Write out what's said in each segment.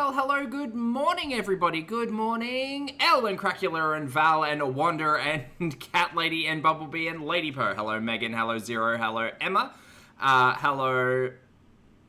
Well, hello, good morning, everybody. Good morning, Ellen, Cracula, and Val, and Wanda, and Cat Lady, and Bumblebee, and Lady Po. Hello, Megan. Hello, Zero. Hello, Emma. Hello,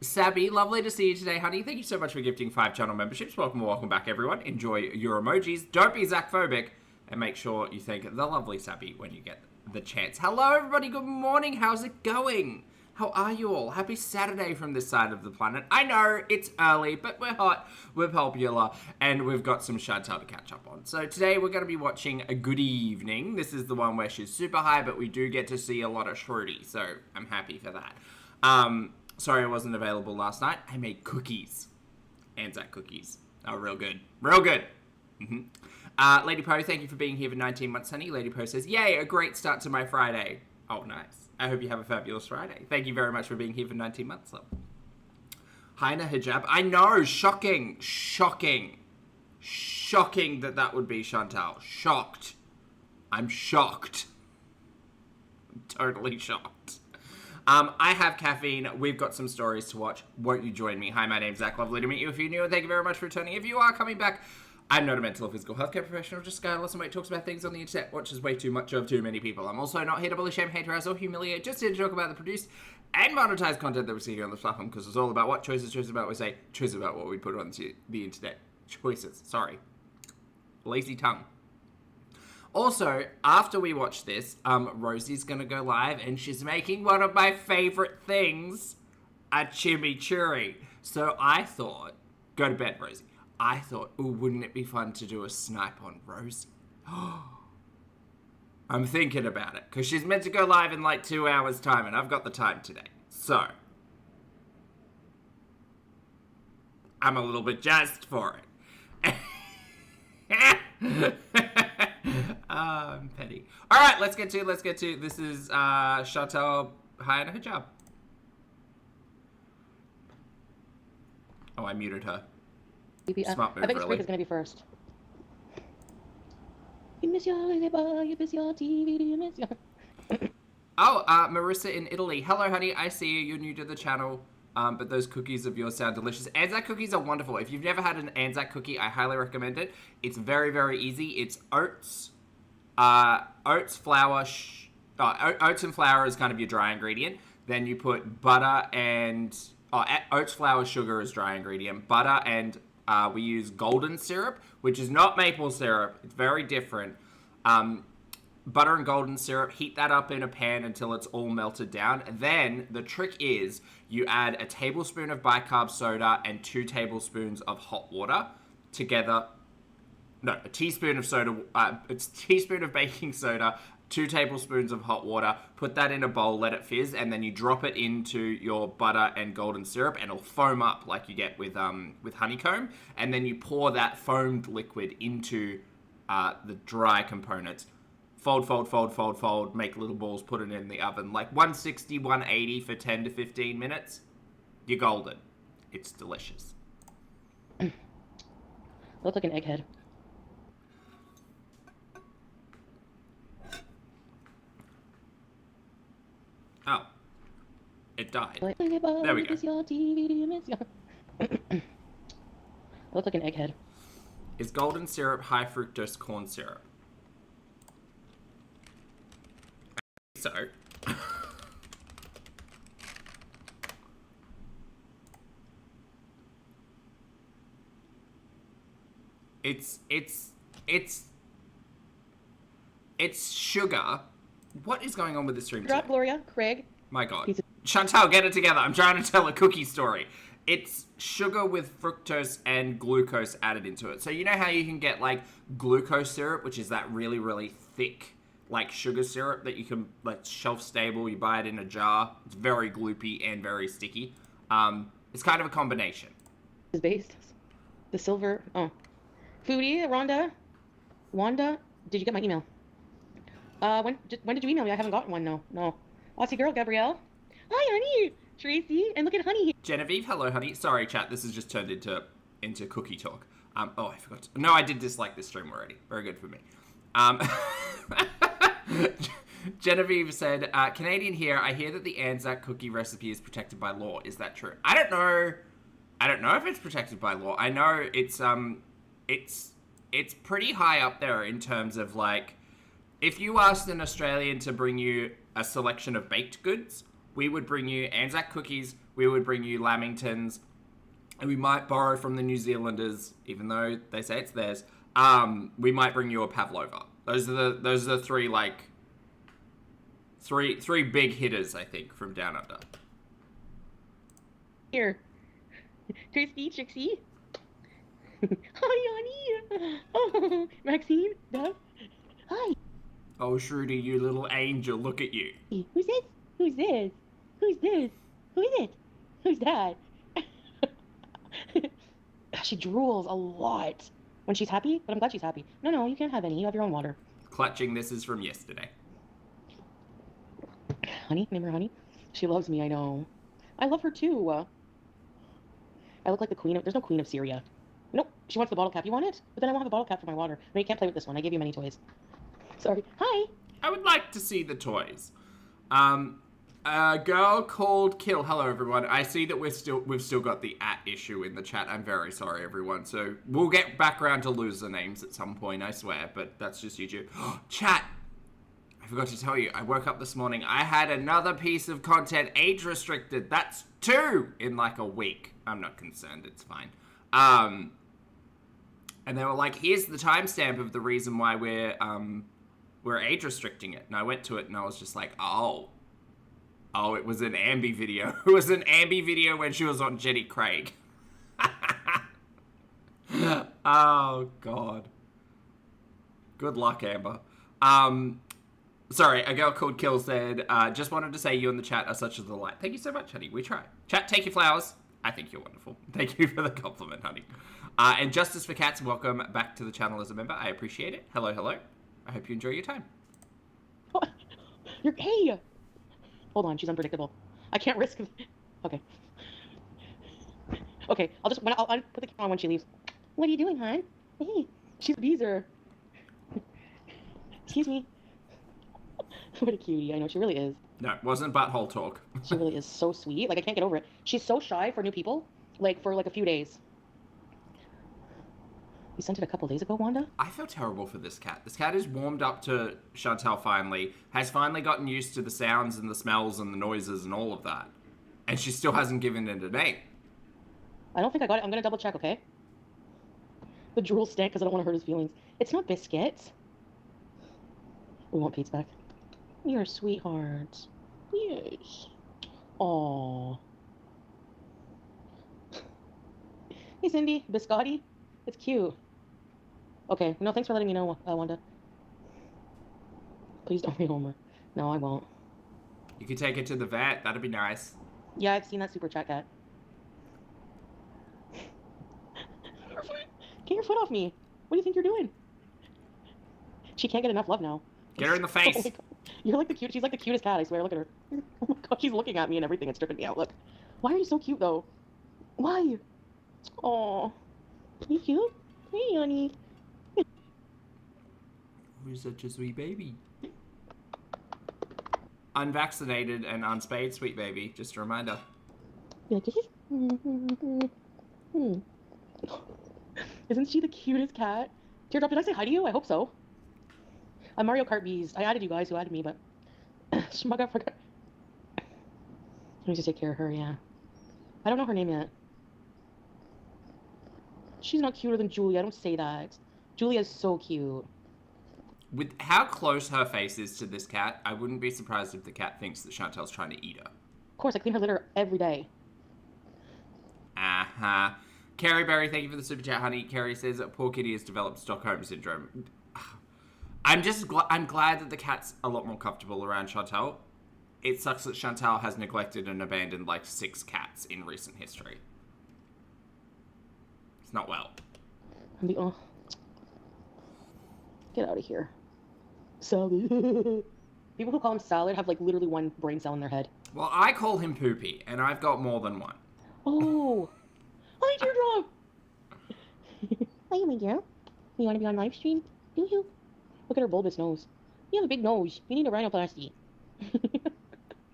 Sabby. Lovely to see you today, honey. Thank you so much for gifting 5 channel memberships. Welcome back, everyone. Enjoy your emojis. Don't be Zach-phobic, and make sure you thank the lovely Sabby when you get the chance. Hello, everybody. Good morning. How's it going? How are you all? Happy Saturday from this side of the planet. I know it's early, but we're hot, we're popular, and we've got some Chantal to catch up on. So today we're going to be watching A Good Evening. This is the one where she's super high, but we do get to see a lot of Shruti, so I'm happy for that. Sorry I wasn't available last night. I made cookies. Anzac cookies. Oh, real good. Real good. Lady Po, thank you for being here for 19 months, honey. Lady Po says, yay, a great start to my Friday. Oh, nice. I hope you have a fabulous Friday. Thank you very much for being here for 19 months, love. Haina Hijab. I know, shocking, shocking, shocking that would be Chantal. Shocked. I'm shocked. I'm totally shocked. I have caffeine. We've got some stories to watch. Won't you join me? Hi, my name's Zach. Lovely to meet you. If you're new, and thank you very much for returning. If you are coming back, I'm not a mental or physical healthcare professional, just a guy who listens and talks about things on the internet, watches way too much of too many people. I'm also not here to bully, shame, hate, harass, or humiliate, just here to talk about the produced and monetized content that we see here on the platform, because it's all about what choices about what we say, choices about what we put on the internet. Choices, sorry. Lazy tongue. Also, after we watch this, Rosie's gonna go live, and she's making one of my favorite things, a chimichurri. So I thought, go to bed, Rosie. I thought, ooh, wouldn't it be fun to do a snipe on Rosie? I'm thinking about it, because she's meant to go live in like 2 hours' time, and I've got the time today. So, I'm a little bit jazzed for it. I'm petty. Alright, let's get to, this is Chantal Haina Hijab. Oh, I muted her. Smart move, I think Sprig is going to be first. You miss your neighbor, you miss your TV, you miss your... Oh, Marissa in Italy. Hello, honey. I see you. You're new to the channel, but those cookies of yours sound delicious. Anzac cookies are wonderful. If you've never had an Anzac cookie, I highly recommend it. It's very, very easy. It's oats, flour. Oats and flour is kind of your dry ingredient. Then you put butter and... oats, flour, sugar is dry ingredient. Butter and... we use golden syrup, which is not maple syrup. It's very different. Butter and golden syrup, heat that up in a pan until it's all melted down. Then the trick is you add a tablespoon of bicarb soda and 2 tablespoons of hot water together. No, a teaspoon of soda. It's a teaspoon of baking soda, 2 tablespoons of hot water, put that in a bowl, let it fizz, and then you drop it into your butter and golden syrup, and it'll foam up like you get with honeycomb, and then you pour that foamed liquid into the dry components. Fold, fold, fold, fold, fold, make little balls, put it in the oven, like 160, 180 for 10 to 15 minutes. You're golden. It's delicious. Looks like an egghead. Oh. It died. There we go. Looks like an egghead. Is golden syrup high fructose corn syrup? I think so. It's sugar. What is going on with the stream Drop today? Gloria, Craig. My God. Chantal, get it together. I'm trying to tell a cookie story. It's sugar with fructose and glucose added into it. So you know how you can get like glucose syrup, which is that really, really thick like sugar syrup that you can like shelf stable. You buy it in a jar. It's very gloopy and very sticky. It's kind of a combination. Is based. The silver. Oh. Foodie, Wanda, did you get my email? When did you email me? I haven't gotten one. No. Aussie girl, Gabrielle. Hi, honey. Tracy, and look at honey. Genevieve, hello, honey. Sorry, chat. This has just turned into cookie talk. Oh, I forgot. No, I did dislike this stream already. Very good for me. Genevieve said, Canadian here. I hear that the Anzac cookie recipe is protected by law. Is that true? I don't know I don't know if it's protected by law. I know it's pretty high up there in terms of like, if you asked an Australian to bring you a selection of baked goods, we would bring you Anzac cookies, we would bring you Lamingtons, and we might borrow from the New Zealanders, even though they say it's theirs. We might bring you a pavlova. Those are the three like three big hitters, I think, from down under. Here. Christy, Trixie. Hi, honey. Oh, Maxine, Dove. Hi. Oh, Shruti, you little angel, look at you. Who's this? Who's this? Who's this? Who is it? Who's that? She drools a lot when she's happy, but I'm glad she's happy. No, you can't have any. You have your own water. Clutching, this is from yesterday. Honey, name her Honey. She loves me, I know. I love her too. I look like the queen of... There's no queen of Syria. Nope, she wants the bottle cap. You want it? But then I won't have a bottle cap for my water. No, you can't play with this one. I gave you many toys. Sorry. Hi. I would like to see the toys. A girl called Kill. Hello, everyone. I see that we've still got the @ issue in the chat. I'm very sorry, everyone. So we'll get back around to loser names at some point, I swear. But that's just YouTube. Chat. I forgot to tell you. I woke up this morning. I had another piece of content age restricted. That's 2 in like a week. I'm not concerned. It's fine. And they were like, here's the timestamp of the reason why we're age restricting it. And I went to it and I was just like, oh, it was an Ambi video. It was an Ambi video when she was on Jenny Craig. Oh, God. Good luck, Amber. Sorry, a girl called Kill said, just wanted to say you in the chat are such a delight. Thank you so much, honey. We try. Chat, take your flowers. I think you're wonderful. Thank you for the compliment, honey. And Justice for Cats, welcome back to the channel as a member. I appreciate it. Hello, hello. I hope you enjoy your time. Oh, hey! Hold on, she's unpredictable. I can't risk... Okay. Okay, I'll put the camera on when she leaves. What are you doing, hon? Hey, she's a beezer. Excuse me. What a cutie. I know, she really is. No, it wasn't butthole talk. She really is so sweet. Like, I can't get over it. She's so shy for new people. Like, for like a few days. You sent it a couple days ago, Wanda? I feel terrible for this cat. This cat is warmed up to Chantal finally, has finally gotten used to the sounds and the smells and the noises and all of that. And she still hasn't given it a name. I don't think I got it. I'm going to double check, okay? The drool stank because I don't want to hurt his feelings. It's not Biscuit. We want Pete's back. You're a sweetheart. Yes. Aww. Hey, Cindy. Biscotti. It's cute. Okay. No, thanks for letting me know, Wanda. Please don't be Homer. No, I won't. You could take it to the vet. That'd be nice. Yeah, I've seen that super chat cat. Get your foot off me. What do you think you're doing? She can't get enough love now. Get her in the face. Oh, you're like the cute. She's like the cutest cat, I swear. Look at her. Oh my god, she's looking at me and everything. It's tripping me out. Look. Why are you so cute, though? Why? Aw. You cute? Hey, honey. You're such a sweet baby. Unvaccinated and unspayed, sweet baby. Just a reminder. You like kisses? Isn't she the cutest cat? Teardrop, did I say hi to you? I hope so. I'm Mario Kart Bees. I added you guys who added me, but... Smug, I forgot. I need to take care of her, yeah. I don't know her name yet. She's not cuter than Julia. Don't say that. Julia's so cute. With how close her face is to this cat, I wouldn't be surprised if the cat thinks that Chantel's trying to eat her. Of course, I clean her litter every day. Uh-huh. Carrie Berry, thank you for the super chat, honey. Carrie says that poor kitty has developed Stockholm Syndrome. I'm glad that the cat's a lot more comfortable around Chantel. It sucks that Chantel has neglected and abandoned like 6 cats in recent history. It's not well. Oh. Get out of here. Salad. People who call him Salad have like literally one brain cell in their head. Well, I call him Poopy, and I've got more than one. Oh. Hi, Teardrop. Hi, my dear. You want to be on live stream? Do you? Look at her bulbous nose. You have a big nose. You need a rhinoplasty.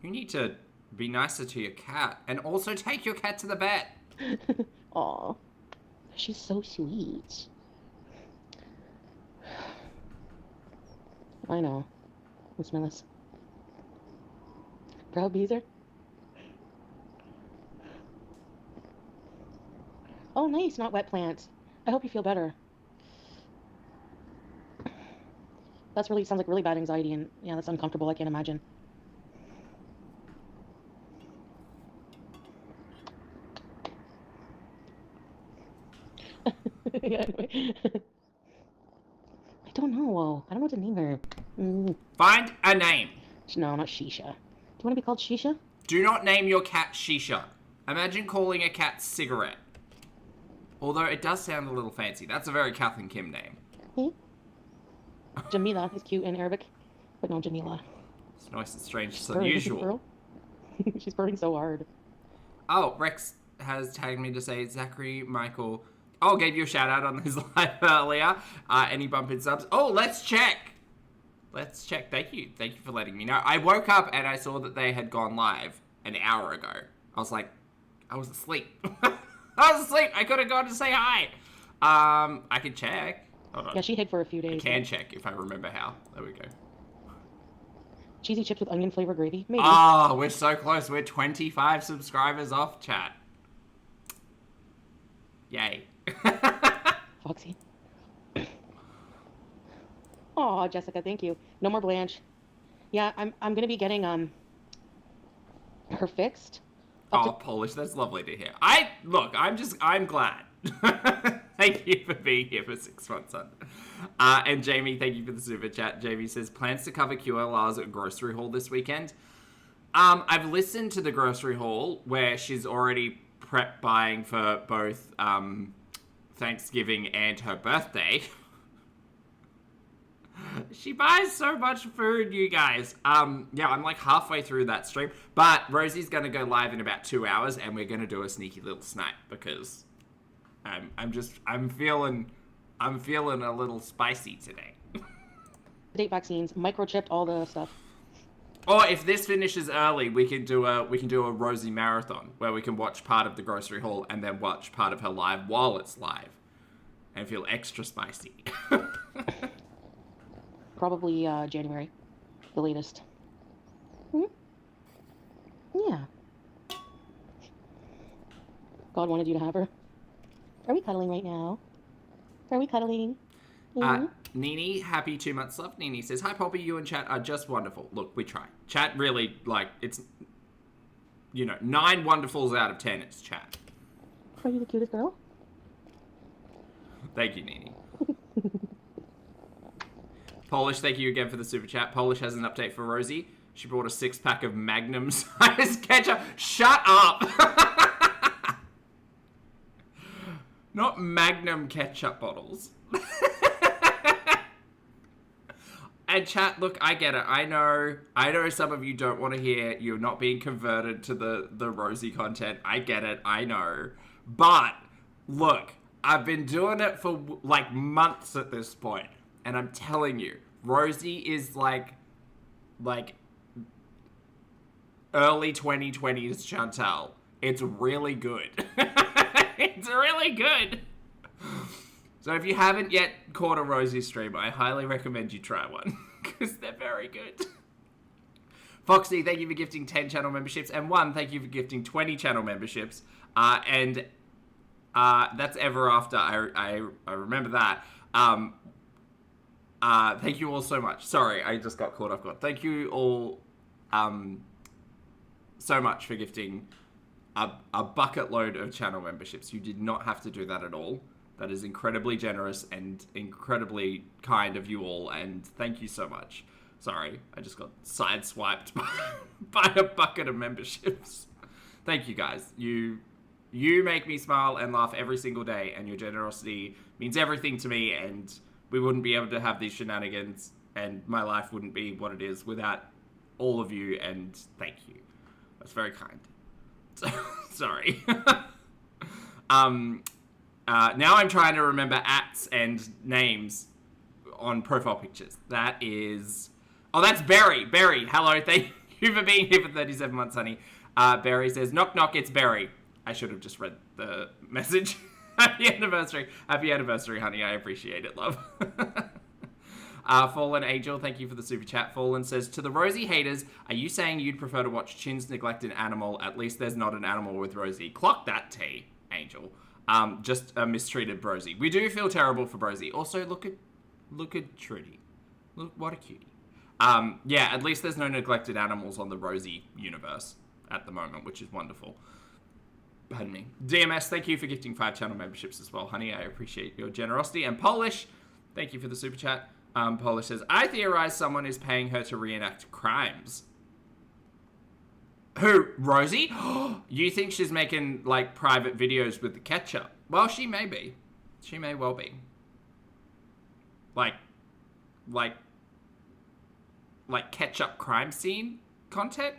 You need to be nicer to your cat, and also take your cat to the vet. Aw. She's so sweet. I know. Let's smell this. Proud Beezer. Oh, nice, not wet plants. I hope you feel better. That's really, sounds like really bad anxiety, and yeah, that's uncomfortable. I can't imagine. Yeah, anyway. I don't know. I don't know what to name her. Find a name. No, not Shisha. Do you want to be called Shisha? Do not name your cat Shisha. Imagine calling a cat Cigarette. Although it does sound a little fancy. That's a very Kath and Kim name. Hmm? Jamila is cute in Arabic, but no, Jamila. It's nice and strange. It's Purring, unusual. girl. She's purring so hard. Oh, Rex has tagged me to say Zachary Michael. Oh, gave you a shout out on his live earlier. Any bump in subs? Oh, let's check. Let's check. Thank you. Thank you for letting me know. I woke up and I saw that they had gone live an hour ago. I was like, I was asleep. I was asleep. I could have gone to say hi. I can check. Hold on. Yeah, she hid for a few days. I can check if I remember how. There we go. Cheesy chips with onion flavor gravy? Maybe. Oh, we're so close. We're 25 subscribers off, chat. Yay. Foxy. Oh, Jessica, thank you. No more Blanche. Yeah, I'm gonna be getting her fixed. Oh, Polish, that's lovely to hear. I'm glad. Thank you for being here for 6 months, son. And Jamie, thank you for the super chat. Jamie says, plans to cover QLR's grocery haul this weekend. I've listened to the grocery haul where she's already prep buying for both Thanksgiving and her birthday. She buys so much food, you guys. Yeah, I'm like halfway through that stream. But Rosie's going to go live in about 2 hours, and we're going to do a sneaky little snipe because I'm feeling a little spicy today. Date vaccines, microchipped, all the stuff. Or if this finishes early, we can do a Rosie marathon where we can watch part of the grocery haul and then watch part of her live while it's live, and feel extra spicy. Probably January, the latest. Hmm? Yeah. God wanted you to have her. Are we cuddling right now? Are we cuddling? Nini, happy 2 months love. Nini says, hi Poppy, you and chat are just wonderful. Look, we try. Chat really, like, it's, 9 wonderfuls out of 10 it's chat. Are you the cutest girl? Thank you, Nini. Polish, thank you again for the super chat. Polish has an update for Rosie. She brought a 6-pack of Magnum size ketchup. Shut up! Not Magnum ketchup bottles. And chat, look, I get it. I know some of you don't want to hear you're not being converted to the Rosie content. I get it. I know. But, look, I've been doing it for, like, months at this point. And I'm telling you, Rosie is like early 2020s Chantal. It's really good. It's really good. So if you haven't yet caught a Rosie stream, I highly recommend you try one. Because they're very good. Foxy, thank you for gifting 10 channel memberships. And thank you for gifting 20 channel memberships. And that's ever after. I remember that. Thank you all so much. Sorry, I just got caught off guard. Thank you all so much for gifting a bucket load of channel memberships. You did not have to do that at all. That is incredibly generous and incredibly kind of you all, and thank you so much. Sorry, I just got sideswiped by a bucket of memberships. Thank you guys. You make me smile and laugh every single day, and your generosity means everything to me, and we wouldn't be able to have these shenanigans, and my life wouldn't be what it is without all of you, and thank you. That's very kind. Sorry. Now I'm trying to remember ats and names on profile pictures. That is... Oh, that's Barry. Barry, hello. Thank you for being here for 37 months, honey. Barry says, knock, knock, it's Barry. I should have just read the message. Happy anniversary. Happy anniversary, honey. I appreciate it, love. Fallen Angel, thank you for the super chat. Fallen says, to the Rosie haters, are you saying you'd prefer to watch Chin's neglect an animal? At least there's not an animal with Rosie. Clock that T, Angel. Just a mistreated Brosie. We do feel terrible for Brosie. Also, look at Trudy. Look, what a cutie. Yeah, at least there's no neglected animals on the Rosie universe at the moment, which is wonderful. Pardon me. DMS, thank you for gifting 5 channel memberships as well, honey. I appreciate your generosity. And Polish, thank you for the super chat. Polish says, I theorize someone is paying her to reenact crimes. Who? Rosie? You think she's making, like, private videos with the ketchup? Well, she may be. She may well be. Like ketchup crime scene content?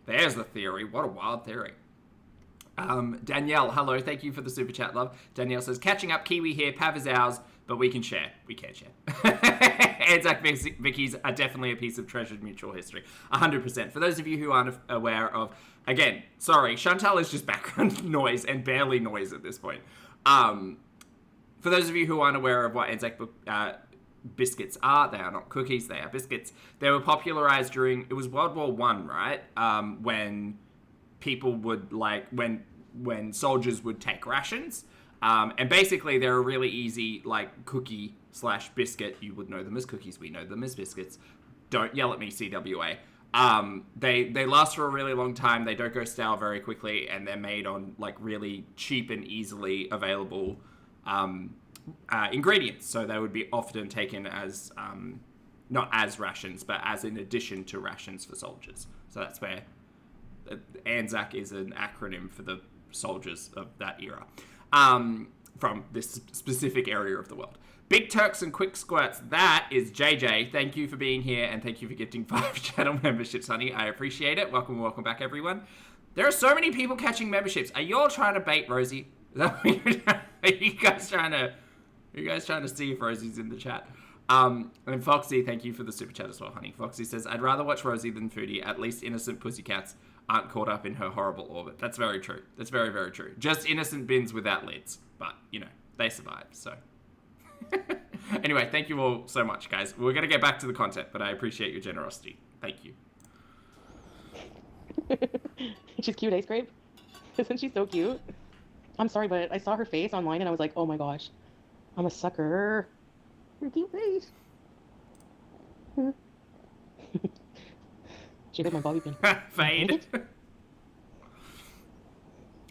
There's the theory. What a wild theory. Danielle, hello. Thank you for the super chat, love. Danielle says, catching up, Kiwi here. Pav is ours, but we can share. We can share. Anzac Vickies are definitely a piece of treasured mutual history. 100%. For those of you who aren't aware of, again, sorry, Chantal is just background noise and barely noise at this point. For those of you who aren't aware of what Anzac biscuits are, they are not cookies, they are biscuits. They were popularized during, it was World War One, right? When people would when soldiers would take rations. And basically they're a really easy like cookie / biscuit. You would know them as cookies. We know them as biscuits. Don't yell at me, CWA. They last for a really long time. They don't go stale very quickly, and they're made on like really cheap and easily available ingredients. So they would be often taken as not as rations, but as in addition to rations for soldiers. So that's where ANZAC is an acronym for the soldiers of that era, from this specific area of the world. Big Turks and Quick Squirts, that is JJ. Thank you for being here, and thank you for gifting 5 channel memberships, honey. I appreciate it. Welcome back, everyone. There are so many people catching memberships. Are you all trying to bait Rosie? Is that what you're trying? Are you guys trying to see if Rosie's in the chat? And Foxy, thank you for the super chat as well, honey. Foxy says, I'd rather watch Rosie than Foodie. At least innocent pussycats aren't caught up in her horrible orbit. That's very true. That's very, very true. Just innocent bins without lids. But, you know, they survive, so. Anyway, thank you all so much, guys. We're going to get back to the content, but I appreciate your generosity. Thank you. She's cute, Ice Grape. Isn't she so cute? I'm sorry, but I saw her face online and I was like, oh my gosh. I'm a sucker. Her cute face. She hit my bobby pin. Fade.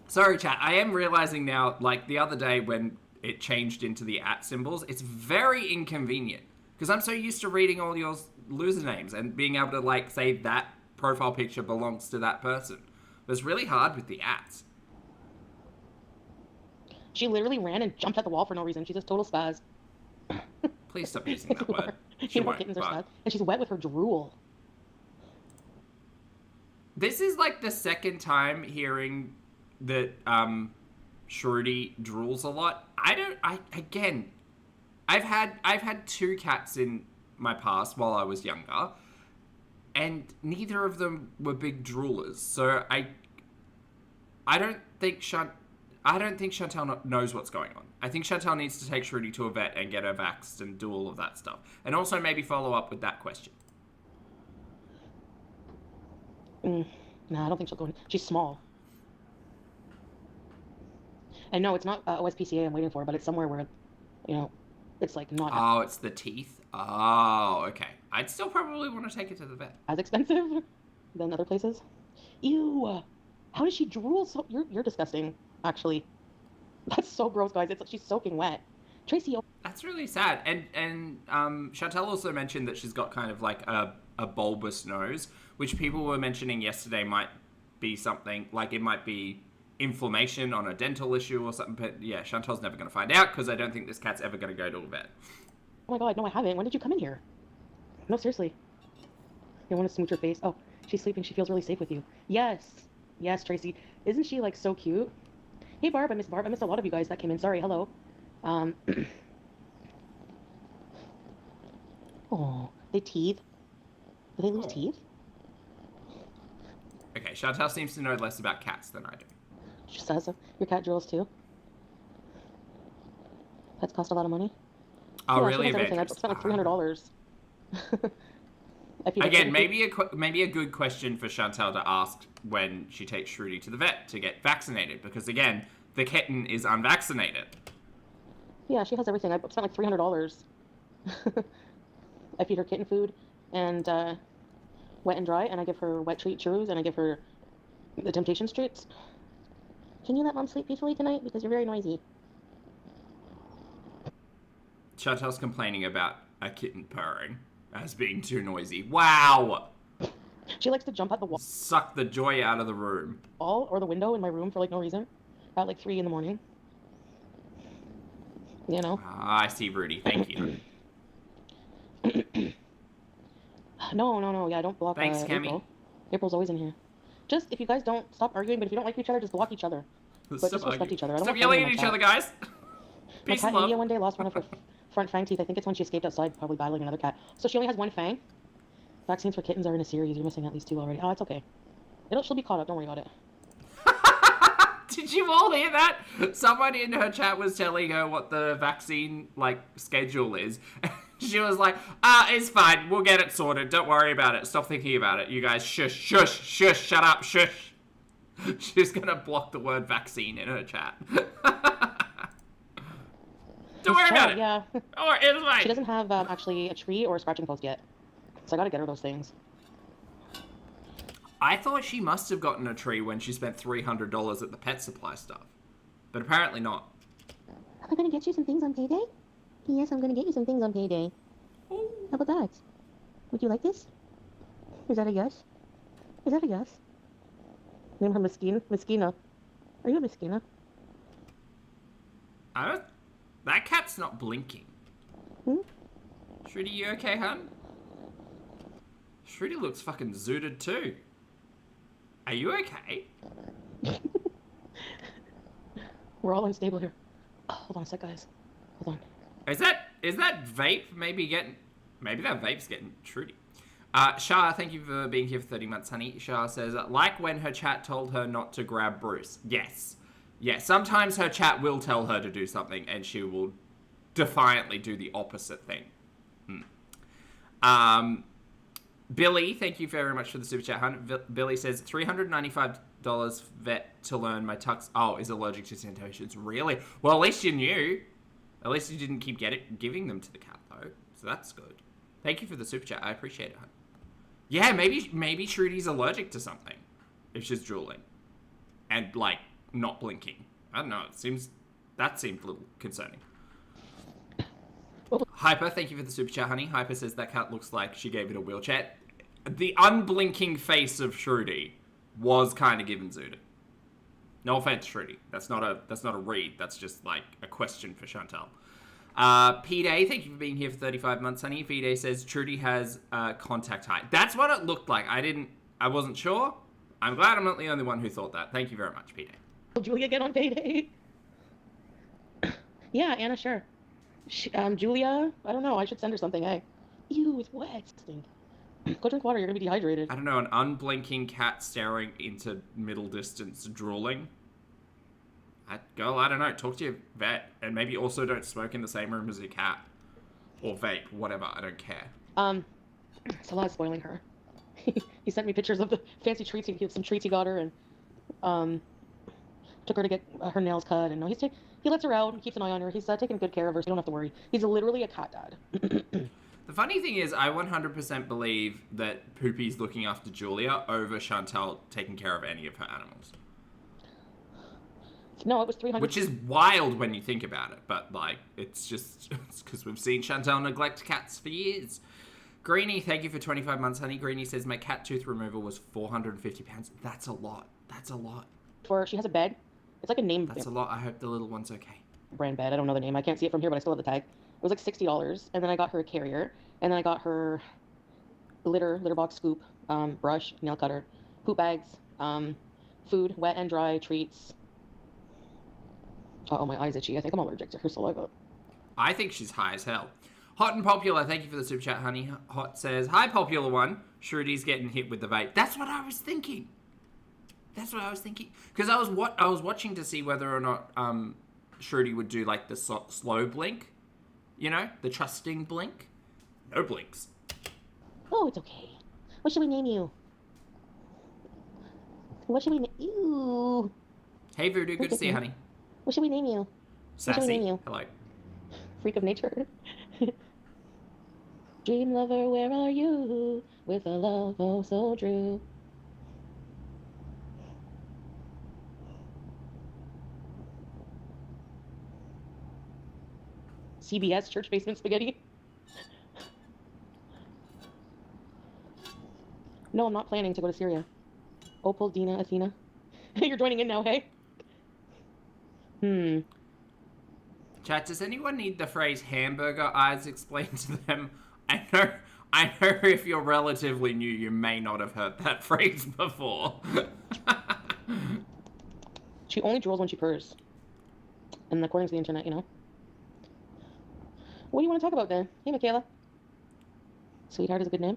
Sorry, chat. I am realizing now, like the other day when it changed into the @ symbols, it's very inconvenient because I'm so used to reading all your loser names and being able to like say that profile picture belongs to that person. But it's really hard with the @s. She literally ran and jumped at the wall for no reason. She's a total spaz. Please stop using that word. She won't, kittens are spaz. And she's wet with her drool. This is like the second time hearing that Shruti drools a lot. I've had 2 cats in my past while I was younger, and neither of them were big droolers. So I don't think Chantal knows what's going on. I think Chantal needs to take Shruti to a vet and get her vaxxed and do all of that stuff. And also maybe follow up with that question. Nah, I don't think she'll go in. She's small. And no, it's not OSPCA I'm waiting for, but it's somewhere where, you know, it's like not... Oh, it's the teeth? Oh, okay. I'd still probably want to take it to the vet. as expensive than other places. Ew. How does she drool so... You're disgusting, actually. That's so gross, guys. It's like she's soaking wet. Tracy... That's really sad. And Chantal also mentioned that she's got kind of like a bulbous nose, which people were mentioning yesterday might be something, like it might be inflammation on a dental issue or something. But yeah, Chantal's never going to find out because I don't think this cat's ever going to go to a vet. Oh my god, no I haven't. When did you come in here? No, seriously. You want to smooch her face? Oh, she's sleeping. She feels really safe with you. Yes. Yes, Tracy. Isn't she like so cute? Hey Barb, I miss Barb. I missed a lot of you guys that came in. Sorry, hello. Oh, they teeth. Do they lose teeth? Okay, Chantal seems to know less about cats than I do. She says your cat drills too. Pets cost a lot of money. Oh, yeah, really, she has everything. I Evangelist? spent like $300. Again, maybe a good question for Chantal to ask when she takes Shruti to the vet to get vaccinated, because again, the kitten is unvaccinated. Yeah, she has everything. I spent like $300. I feed her kitten food and wet and dry, and I give her wet treat churros, and I give her the temptation treats. Can you let Mom sleep peacefully tonight? Because you're very noisy. Chantal's complaining about a kitten purring as being too noisy. Wow! She likes to jump at the wall. Suck the joy out of the room. Or the window in my room for like no reason. At like 3 in the morning. You know? Ah, I see, Rudy. Thank you. No. Yeah, don't block Thanks, Cammy. April. April's always in here. Just, if you guys don't stop arguing, but if you don't like each other, just block each other. But just respect each other. I don't Stop want yelling at fighting each other, guys. My Peace cat and love. India one day lost one of her front fang teeth. I think it's when she escaped outside, probably battling another cat. So she only has one fang. Vaccines for kittens are in a series. You're missing at least 2 already. Oh, it's okay. She'll be caught up. Don't worry about it. Did you all hear that? Someone in her chat was telling her what the vaccine, schedule is. She was like, it's fine. We'll get it sorted. Don't worry about it. Stop thinking about it. You guys, shush, shut up, shush. She's gonna block the word vaccine in her chat. Don't worry about it. Yeah. Oh, it's fine. She doesn't have actually a tree or a scratching post yet. So I gotta get her those things. I thought she must have gotten a tree when she spent $300 at the pet supply stuff. But apparently not. I'm gonna get you some things on payday? Yes, I'm gonna get you some things on payday. Ooh. How about that? Would you like this? Is that a yes? Is that a yes? Name her Miskina. Are you a Miskina? That cat's not blinking. Shruti, you okay, hun? Shruti looks fucking zooted too. Are you okay? We're all unstable here. Oh, hold on a sec, guys. Hold on. Is that vape maybe that vape's getting Shruti. Shah, thank you for being here for 30 months, honey. Shah says, like when her chat told her not to grab Bruce. Yes. Yeah, sometimes her chat will tell her to do something and she will defiantly do the opposite thing. Billy, thank you very much for the super chat, hun. Billy says, $395 vet to learn my tux. Oh, is allergic to temptations. Really? Well, at least you knew. At least you didn't keep giving them to the cat, though. So that's good. Thank you for the super chat. I appreciate it, hun. Yeah, maybe Shruti's allergic to something if she's drooling. And, not blinking. I don't know. That seemed a little concerning. Hyper, thank you for the super chat, honey. Hyper says that cat looks like she gave it a wheelchair. The unblinking face of Shruti was kind of given zooted. No offense, Shruti. That's not a read. That's just a question for Chantal. P-Day, thank you for being here for 35 months, honey. P-Day says Shruti has contact height. That's what it looked like. I wasn't sure. I'm glad I'm not the only one who thought that. Thank you very much, P-Day. Will Julia get on payday? Yeah, Anna, sure. Julia, I don't know. I should send her something, hey. Ew, it's wet. Go drink water. You're going to be dehydrated. I don't know, an unblinking cat staring into middle distance drooling. I don't know. Talk to your vet. And maybe also don't smoke in the same room as your cat. Or vape, whatever. I don't care. Salah's spoiling her. He sent me pictures of the fancy treats. Some treats he got her, and took her to get her nails cut. And no, he lets her out and keeps an eye on her. He's taking good care of her, so you don't have to worry. He's literally a cat dad. The funny thing is, I 100% believe that Poopy's looking after Julia over Chantal taking care of any of her animals. No, it was 300. Which is wild when you think about it, but it's because we've seen Chantal neglect cats for years. Greenie, thank you for 25 months, honey. Greenie says my cat tooth removal was £450. That's a lot. She has a bed. It's like a name. That's a lot. I hope the little one's okay. Brand bed. I don't know the name. I can't see it from here, but I still have the tag. It was like $60, and then I got her a carrier, and then I got her litter box scoop, brush, nail cutter, poop bags, food, wet and dry treats. Oh, my eye's itchy. I think I'm allergic to her saliva. I think she's high as hell. Hot and Popular, thank you for the super chat, honey. Hot says, hi, Popular One. Shruti's getting hit with the vape. That's what I was thinking. That's what I was thinking. Because I was watching to see whether or not Shruti would do like the slow blink, you know, the trusting blink. No blinks. Oh, it's okay. What should we name you? What should we name you? Hey Voodoo, good to see you, honey. What should we name you? Sassy. What should we name you? Hello. Freak of nature. Dream lover, where are you? With a love oh so true. CBS church basement spaghetti. No, I'm not planning to go to Syria. Opal, Dina, Athena. You're joining in now, hey? Chat, does anyone need the phrase hamburger eyes explained to them? I know if you're relatively new, you may not have heard that phrase before. She only drools when she purrs. And according to the internet, you know. What do you want to talk about then? Hey, Michaela. Sweetheart is a good name.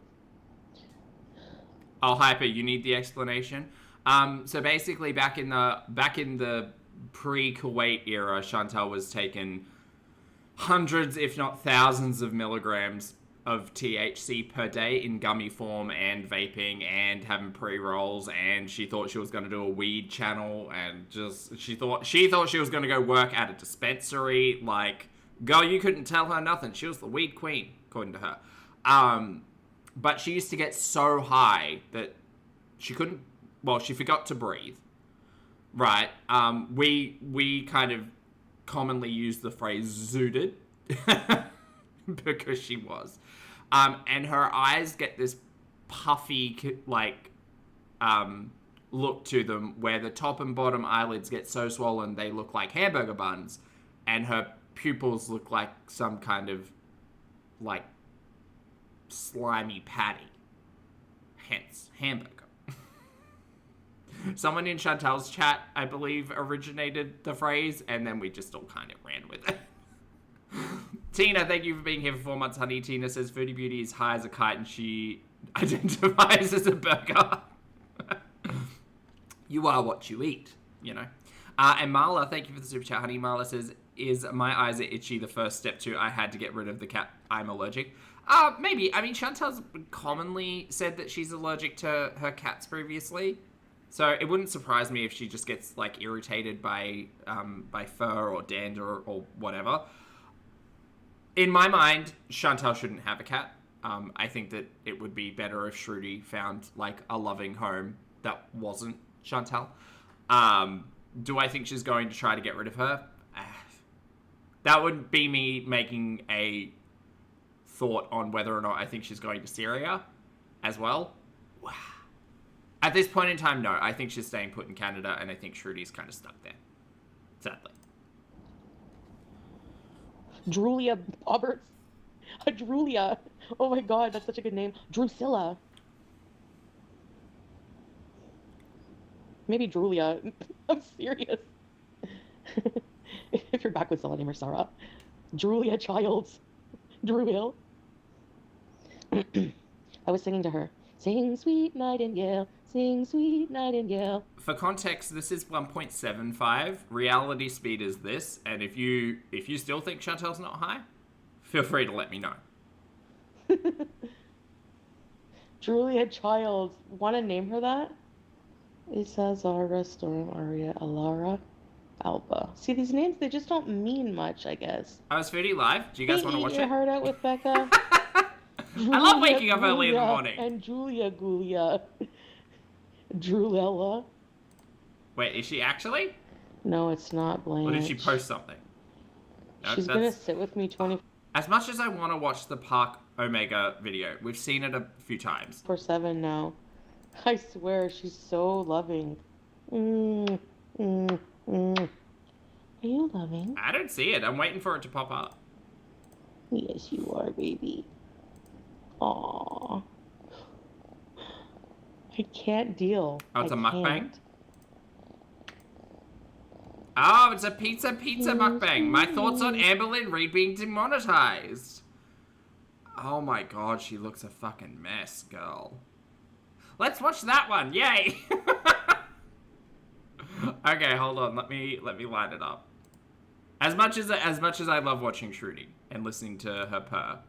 Oh, Hyper, you need the explanation. So basically, back in the pre-Kuwait era, Chantal was taking hundreds, if not thousands, of milligrams of THC per day in gummy form and vaping and having pre-rolls, and she thought she was going to do a weed channel, and just she thought she was going to go work at a dispensary. Like, girl, you couldn't tell her nothing. She was the weed queen, according to her. But she used to get so high that she couldn't. Well, she forgot to breathe. Right. We kind of commonly use the phrase zooted because she was. And her eyes get this puffy, like, look to them where the top and bottom eyelids get so swollen they look like hamburger buns, and her pupils look like some kind of, like, slimy patty. Hence, hamburger. Someone in Chantal's chat, I believe, originated the phrase, and then we just all kind of ran with it. Tina, thank you for being here for 4 months, honey. Tina says Foodie Beauty is high as a kite and she identifies as a burger. You are what you eat, you know. And Marla, thank you for the super chat, honey. Marla says, is my eyes are itchy the first step to I had to get rid of the cat, I'm allergic. Maybe. I mean, Chantal's commonly said that she's allergic to her cats previously. So it wouldn't surprise me if she just gets, like, irritated by fur or dander or whatever. In my mind, Chantal shouldn't have a cat. I think that it would be better if Shruti found, like, a loving home that wasn't Chantal. Do I think she's going to try to get rid of her? That would be me making a thought on whether or not I think she's going to Syria as well. At this point in time, no. I think she's staying put in Canada, and I think Shruti's kind of stuck there. Sadly. Drulia Roberts. Drulia. Oh my god, that's such a good name. Drusilla. Maybe Drulia. I'm serious. If you're back with Saladin or Sarah. Drulia Childs. Druil. I was singing to her. Sing, sweet nightingale. Sing, sweet nightingale. For context, this is 1.75. Reality speed is this. And if you still think Chantal's not high, feel free to let me know. Julia Childs. Want to name her that? Isazara Storm Aria Alara Alba. See, these names, they just don't mean much, I guess. I was Foodie live. Do you guys want to watch Eat your it? heart out with Becca. I love waking up early in the morning. And Julia Gulia. Drulella. Wait, is she actually? No, it's not Blanche. Or did she post something? No, She's gonna sit with me 24/7 As much as I want to watch the Park Omega video, we've seen it a few times. now. I swear, she's so loving. Are you loving? I don't see it. I'm waiting for it to pop up. Yes, you are, baby. Aww. I can't deal. Oh, it's a mukbang? Can't. Oh, it's a pizza mukbang. My thoughts on AMBERLYNN REID being demonetized. Oh my god, she looks a fucking mess, girl. Let's watch that one. Yay. Okay, hold on. Let me line it up. As much as I love watching Shruti and listening to her purr,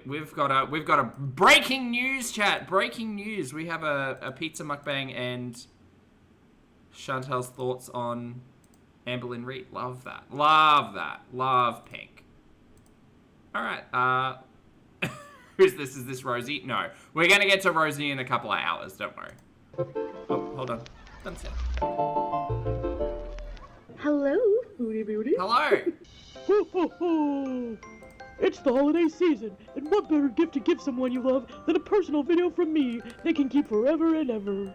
we've got a breaking news chat. Breaking news. We have a pizza mukbang and Chantel's thoughts on AMBERLYNN REID. Love that. Love that. Love pink. All right. Who's this? Is this Rosie? No. We're gonna get to Rosie in a couple of hours. Don't worry. Oh, hold on. Don't say. Hello, Foodie Beauty. Hello. Ho, ho, ho. It's the holiday season, and what better gift to give someone you love than a personal video from me they can keep forever and ever.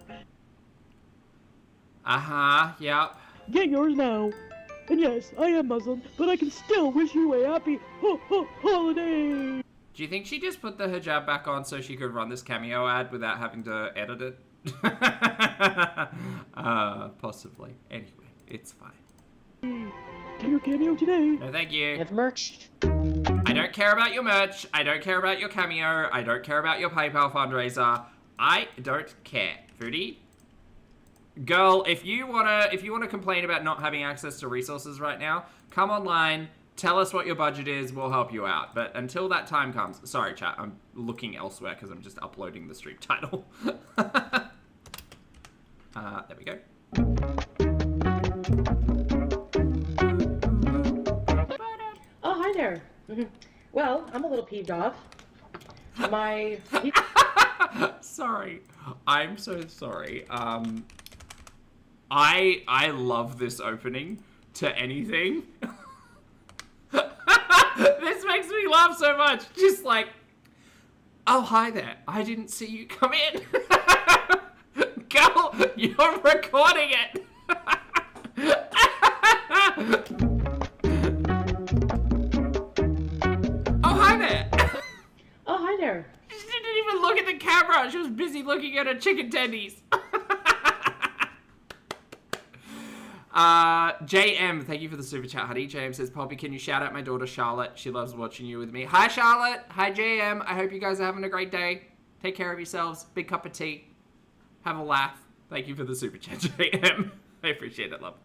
Uh-huh, yep. Get yours now. And yes, I am Muslim, but I can still wish you a happy holiday. Do you think she just put the hijab back on so she could run this cameo ad without having to edit it? Possibly. Anyway, it's fine. Get your cameo today. No, thank you. We have merch. I don't care about your merch. I don't care about your cameo. I don't care about your PayPal fundraiser. I don't care. Foodie? Girl, if you wanna complain about not having access to resources right now, come online, tell us what your budget is, we'll help you out. But until that time comes, sorry chat, I'm looking elsewhere because I'm just uploading the stream title. There we go. Oh, hi there. Well, I'm a little peeved off. My... Sorry. I'm so sorry. I love this opening to anything. This makes me laugh so much. Just like, oh, hi there. I didn't see you come in. Girl, you're recording it. Oh, hi there. Oh, hi there. She didn't even look at the camera. She was busy looking at her chicken tendies. JM, thank you for the super chat, honey. JM says, Poppy, can you shout out my daughter Charlotte? She loves watching you with me. Hi, Charlotte. Hi, JM. I hope you guys are having a great day. Take care of yourselves. Big cup of tea. Have a laugh. Thank you for the super chat, JM. I appreciate it, love.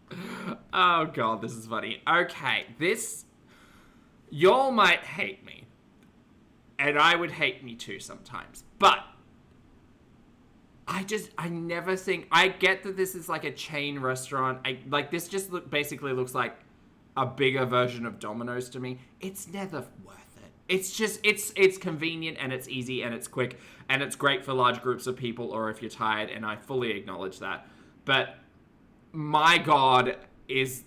Oh, God, this is funny. Okay, this... Y'all might hate me. And I would hate me too sometimes. But... I never think, I get that this is like a chain restaurant. This just basically looks like a bigger version of Domino's to me. It's never worth it. It's just, it's convenient and it's easy and it's quick and it's great for large groups of people or if you're tired, and I fully acknowledge that. But my God is,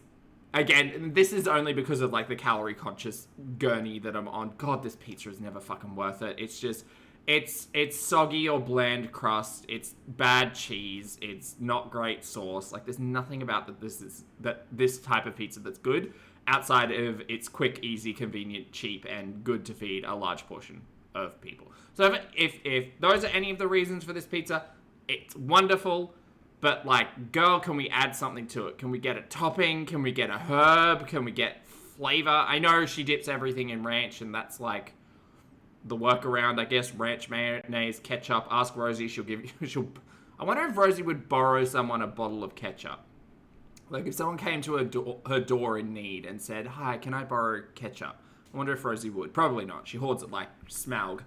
again, this is only because of like the calorie conscious gurney that I'm on. God, this pizza is never fucking worth it. It's just, it's soggy or bland crust. It's bad cheese. It's not great sauce. Like, there's nothing about this type of pizza that's good outside of it's quick, easy, convenient, cheap, and good to feed a large portion of people. So if those are any of the reasons for this pizza, it's wonderful. But like, girl, can we add something to it? Can we get a topping? Can we get a herb? Can we get flavor? I know she dips everything in ranch, and that's like the workaround, I guess. Ranch, mayonnaise, ketchup. Ask Rosie, she'll give you. I wonder if Rosie would borrow someone a bottle of ketchup. Like if someone came to her door in need and said, "Hi, can I borrow ketchup?" I wonder if Rosie would. Probably not. She hoards it like Smaug.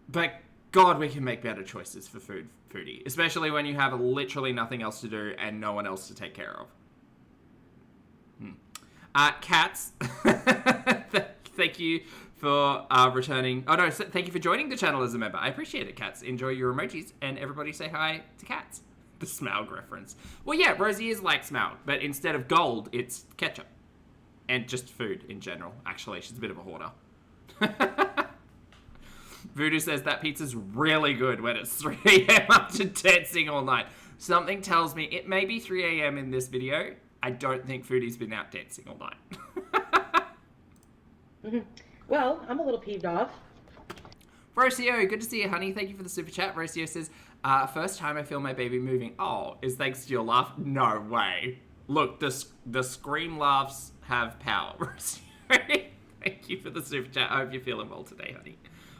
But God, we can make better choices for Foodie, especially when you have literally nothing else to do and no one else to take care of. Cats. Thank you for returning. Oh no, thank you for joining the channel as a member. I appreciate it, Cats. Enjoy your emojis, and everybody say hi to Cats. The Smaug reference. Well, yeah, Rosie is like Smaug, but instead of gold, it's ketchup. And just food in general. Actually, she's a bit of a hoarder. Voodoo says that pizza's really good when it's 3 a.m. after dancing all night. Something tells me it may be 3 a.m. in this video. I don't think Foodie's been out dancing all night. Well, I'm a little peeved off. Rocio, good to see you, honey. Thank you for the super chat. Rocio says, first time I feel my baby moving. Oh, is thanks to your laugh? No way. Look, the scream laughs have power, Rocio. Thank you for the super chat. I hope you're feeling well today, honey.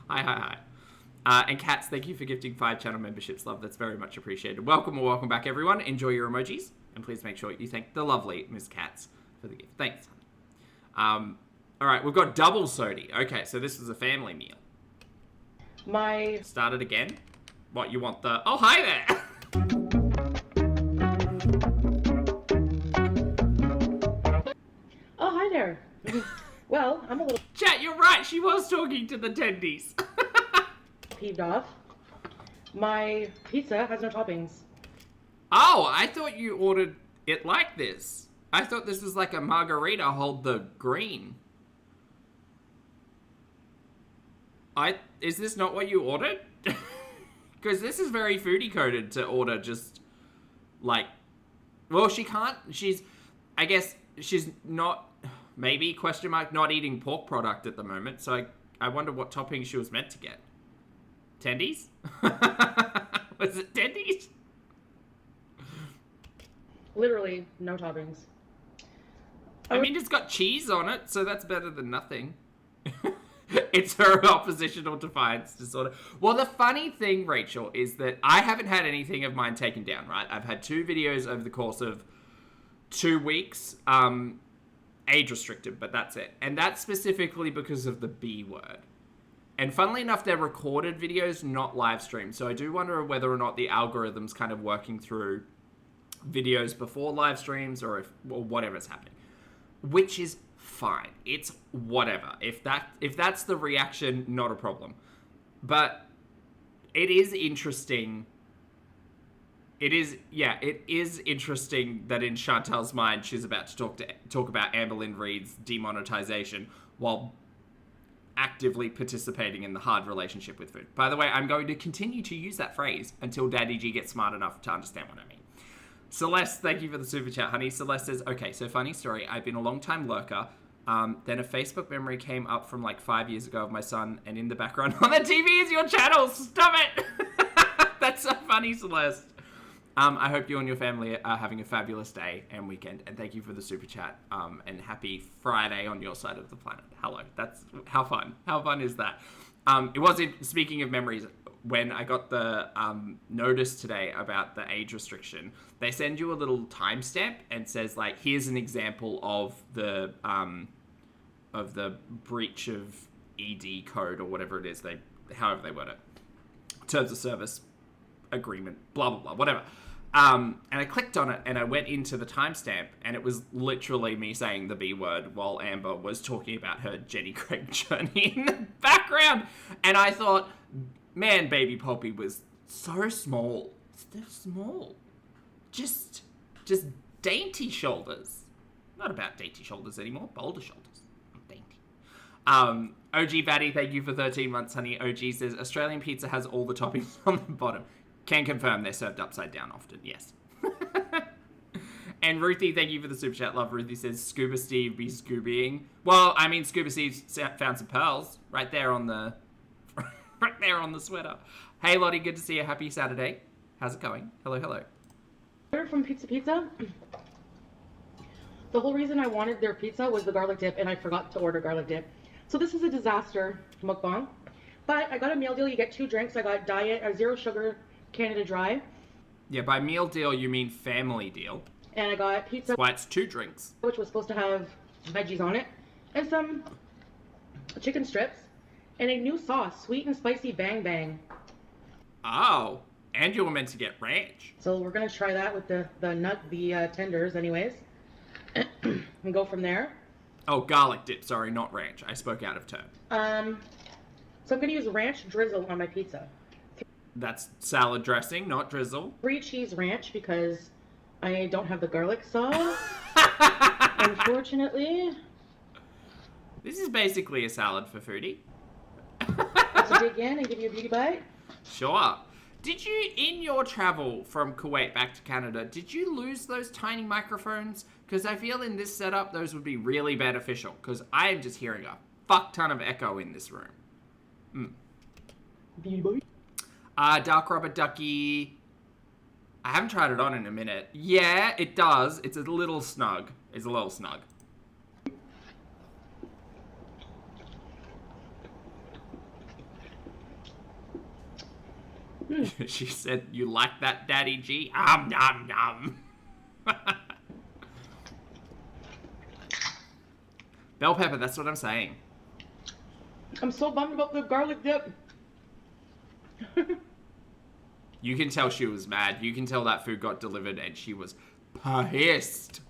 Hi. And Cats, thank you for gifting 5 channel memberships, love. That's very much appreciated. Welcome or welcome back, everyone. Enjoy your emojis. And please make sure you thank the lovely Miss Cats for the gift. Thanks. All right, we've got double sodi. Okay, so this is a family meal. Start it again. What, you want the... Oh, hi there! Oh, hi there. Well, I'm a little Chat, you're right. She was talking to the tendies. peeved off. My pizza has no toppings. Oh, I thought you ordered it like this. I thought this was like a margarita, hold the green. Is this not what you ordered? Because this is very foodie coded to order just like, well, she can't, I guess she's not, maybe, question mark, not eating pork product at the moment. So I wonder what toppings she was meant to get. Tendies? Was it tendies? Literally, no toppings. I mean, it's got cheese on it, so that's better than nothing. It's her oppositional defiance disorder. Well, the funny thing, Rachel, is that I haven't had anything of mine taken down, right? I've had 2 videos over the course of 2 weeks, age restricted, but that's it. And that's specifically because of the B word. And funnily enough, they're recorded videos, not live streams. So I do wonder whether or not the algorithm's kind of working through videos before live streams or whatever's happening. Which is fine. It's whatever. If that's the reaction, not a problem. But it is interesting. It is interesting that in Chantal's mind, she's about to talk about AMBERLYNN REID's demonetization while actively participating in the hard relationship with food. By the way, I'm going to continue to use that phrase until Daddy G gets smart enough to understand what I mean. Celeste, thank you for the super chat, honey. Celeste says, okay, so funny story. I've been a long time lurker. Then a Facebook memory came up from like 5 years ago of my son, and in the background on the TV is your channel. Stop it! That's so funny, Celeste. I hope you and your family are having a fabulous day and weekend, and thank you for the super chat. And happy Friday on your side of the planet. Hello. That's how fun. How fun is that? It wasn't, speaking of memories, when I got the notice today about the age restriction, they send you a little timestamp and says like, here's an example of the breach of ED code or whatever it is, however they word it, terms of service agreement, blah blah blah, whatever. And I clicked on it and I went into the timestamp and it was literally me saying the B word while Amber was talking about her Jenny Craig journey in the background. And I thought, man, baby Poppy was so small. So small. Just dainty shoulders. Not about dainty shoulders anymore. Boulder shoulders. Not dainty. OG Batty, thank you for 13 months, honey. OG says, Australian pizza has all the toppings on the bottom. Can confirm they're served upside down often, yes. And Ruthie, thank you for the super chat, love. Ruthie says, Scuba Steve be scoobying. Well, I mean, Scuba Steve found some pearls right there on the sweater. Hey, Lottie, good to see you. Happy Saturday. How's it going? Hello, hello. From Pizza. The whole reason I wanted their pizza was the garlic dip, and I forgot to order garlic dip. So this is a disaster mukbang. But I got a meal deal. You get 2 drinks. I got diet, 0 sugar, Canada Dry. Yeah, by meal deal, you mean family deal. And I got pizza. That's why it's 2 drinks. Which was supposed to have veggies on it. And some chicken strips. And a new sauce, sweet and spicy bang bang. Oh, and you were meant to get ranch. So we're going to try that with the tenders anyways. And go from there. Oh, garlic dip. Sorry, not ranch. I spoke out of turn. So I'm going to use ranch drizzle on my pizza. That's salad dressing, not drizzle. 3 cheese ranch because I don't have the garlic sauce. Unfortunately. This is basically a salad for Foodie. Let's dig in and give you a beauty bite. Sure. Did you, in your travel from Kuwait back to Canada, did you lose those tiny microphones? Because I feel in this setup, those would be really beneficial. Because I am just hearing a fuck ton of echo in this room. Beauty bite. Dark Rubber Ducky. I haven't tried it on in a minute. Yeah, it does. It's a little snug. It's a little snug. She said, "You like that, Daddy G?" Nom nom. Bell pepper, that's what I'm saying. I'm so bummed about the garlic dip. You can tell she was mad. You can tell that food got delivered and she was pissed.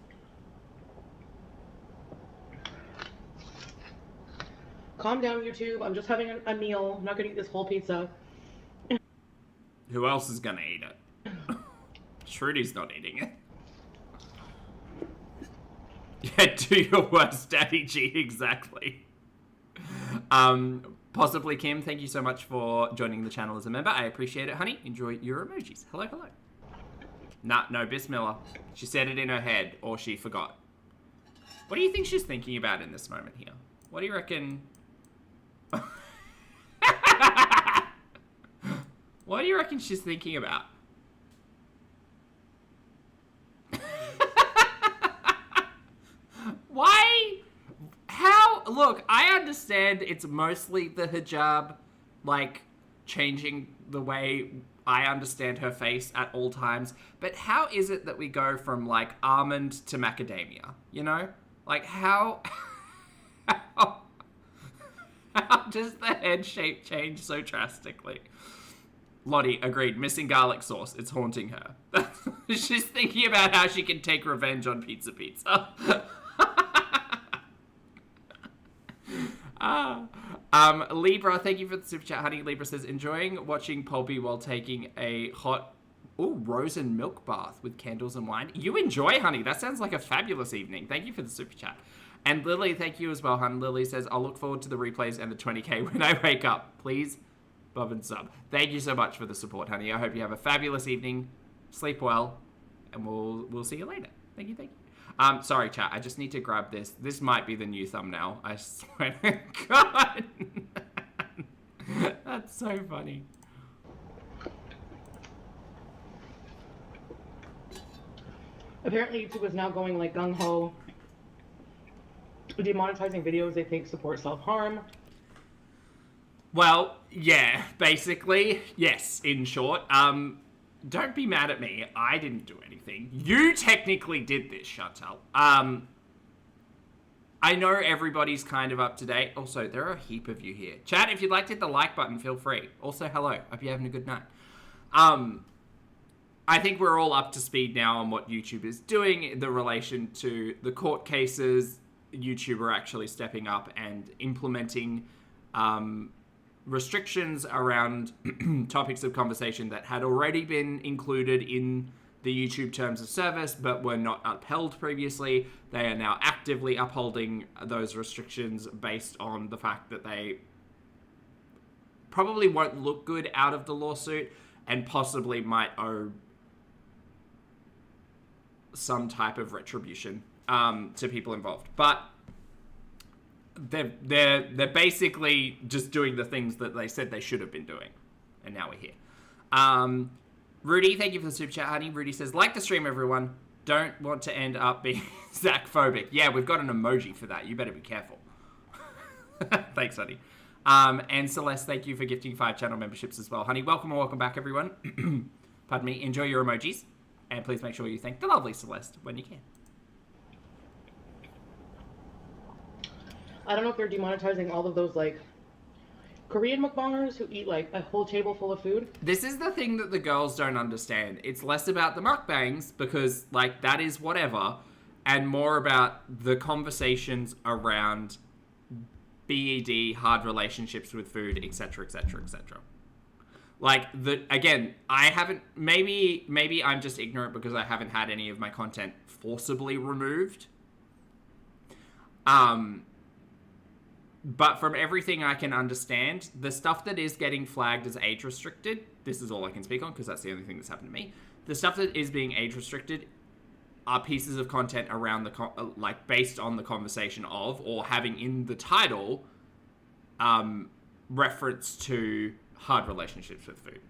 Calm down, YouTube. I'm just having a meal. I'm not gonna eat this whole pizza. Who else is gonna eat it? Shrudi's not eating it. Yeah, do your worst, Daddy G, exactly. Possibly Kim, thank you so much for joining the channel as a member. I appreciate it, honey. Enjoy your emojis. Hello, hello. Nah, no, Bismillah. She said it in her head, or she forgot. What do you think she's thinking about in this moment here? What do you reckon? What do you reckon she's thinking about? Why? How? Look, I understand it's mostly the hijab, like, changing the way I understand her face at all times. But how is it that we go from, like, almond to macadamia? You know? Like, how does the head shape change so drastically? Lottie, agreed. Missing garlic sauce. It's haunting her. She's thinking about how she can take revenge on Pizza Pizza. Libra, thank you for the super chat, honey. Libra says, enjoying watching Pulpy while taking a hot, rose and milk bath with candles and wine. You enjoy, honey. That sounds like a fabulous evening. Thank you for the super chat. And Lily, thank you as well, hun. Lily says, I'll look forward to the replays and the 20k when I wake up. Please, bub and sub. Thank you so much for the support, honey. I hope you have a fabulous evening. Sleep well, and we'll see you later. Thank you, thank you. Sorry, chat. I just need to grab this. This might be the new thumbnail. I swear to God. That's so funny. Apparently, YouTube is now going like gung-ho, demonetizing videos they think support self-harm. Well, yeah, basically, yes, in short. Don't be mad at me. I didn't do anything. You technically did this, Chantal. I know everybody's kind of up to date. Also, there are a heap of you here. Chat, if you'd like to hit the like button, feel free. Also, hello. Hope you're having a good night. I think we're all up to speed now on what YouTube is doing in the relation to the court cases. YouTube are actually stepping up and implementing restrictions around topics of conversation that had already been included in the YouTube terms of service but were not upheld previously. They are now actively upholding those restrictions based on the fact that they probably won't look good out of the lawsuit and possibly might owe some type of retribution to people involved. But they're basically just doing the things that they said they should have been doing, and now we're here. Rudy, thank you for the super chat, honey. Rudy says, like the stream, everyone. Don't want to end up being Zach-phobic. Yeah, we've got an emoji for that. You better be careful. Thanks, honey. And Celeste, thank you for gifting 5 channel memberships as well, honey. Welcome and welcome back, everyone. Pardon me. Enjoy your emojis, and please make sure you thank the lovely Celeste when you can. I don't know if they're demonetizing all of those, like, Korean mukbangers who eat, like, a whole table full of food. This is the thing that the girls don't understand. It's less about the mukbangs, because, like, that is whatever, and more about the conversations around BED, hard relationships with food, etc., etc., etc. Like, again, I haven't, maybe I'm just ignorant because I haven't had any of my content forcibly removed. But from everything I can understand, the stuff that is getting flagged as age restricted, this is all I can speak on because that's the only thing that's happened to me. The stuff that is being age restricted are pieces of content around like based on the conversation of, or having in the title, reference to hard relationships with food.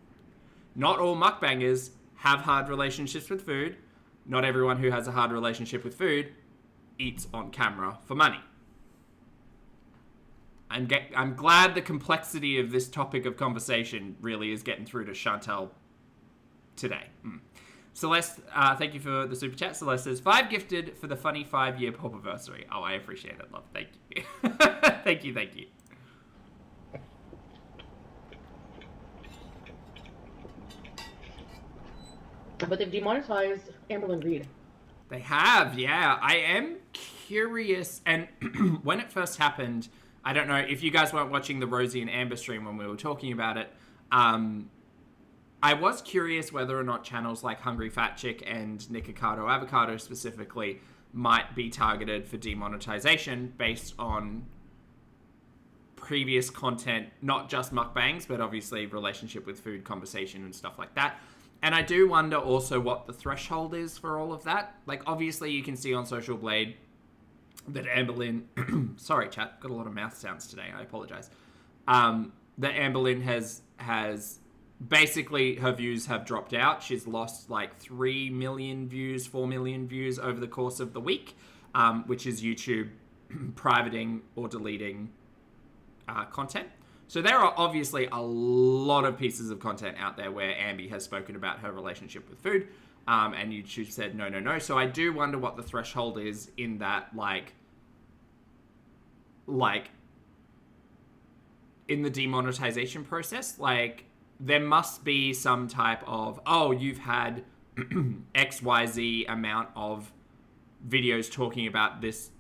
Not all mukbangers have hard relationships with food. Not everyone who has a hard relationship with food eats on camera for money. I'm glad the complexity of this topic of conversation really is getting through to Chantal today. Celeste, thank you for the super chat. Celeste says, 5 gifted for the funny 5-year pop-anniversary. Oh, I appreciate it, love. Thank you. Thank you, thank you. But they've demonetized AMBERLYNN REID. They have, yeah. I am curious, and when it first happened, I don't know if you guys weren't watching the Rosie and Amber stream when we were talking about it. I was curious whether or not channels like Hungry Fat Chick and Nikocado Avocado specifically might be targeted for demonetization based on previous content, not just mukbangs, but obviously relationship with food, conversation, and stuff like that. And I do wonder also what the threshold is for all of that. Like, obviously, you can see on Social Blade that AMBERLYNN... sorry, chat. Got a lot of mouth sounds today. I apologize. That AMBERLYNN has... Basically, her views have dropped out. She's lost like 3 million views, 4 million views over the course of the week, which is YouTube privating or deleting content. So there are obviously a lot of pieces of content out there where Ambi has spoken about her relationship with food, and YouTube said no, no, no. So I do wonder what the threshold is in that, like in the demonetization process. Like, there must be some type of, oh, you've had XYZ amount of videos talking about this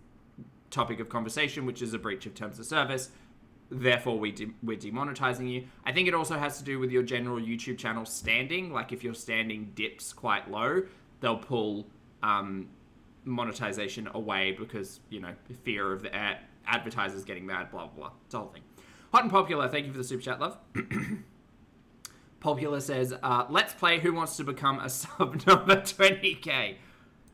topic of conversation, which is a breach of terms of service. Therefore, we're demonetizing you. I think it also has to do with your general YouTube channel standing. Like, if your standing dips quite low, they'll pull monetization away because, you know, fear of the advertisers getting mad, blah, blah, blah. It's the whole thing. Hot and Popular, thank you for the super chat, love. Popular says, let's play Who Wants to Become a Sub number 20k.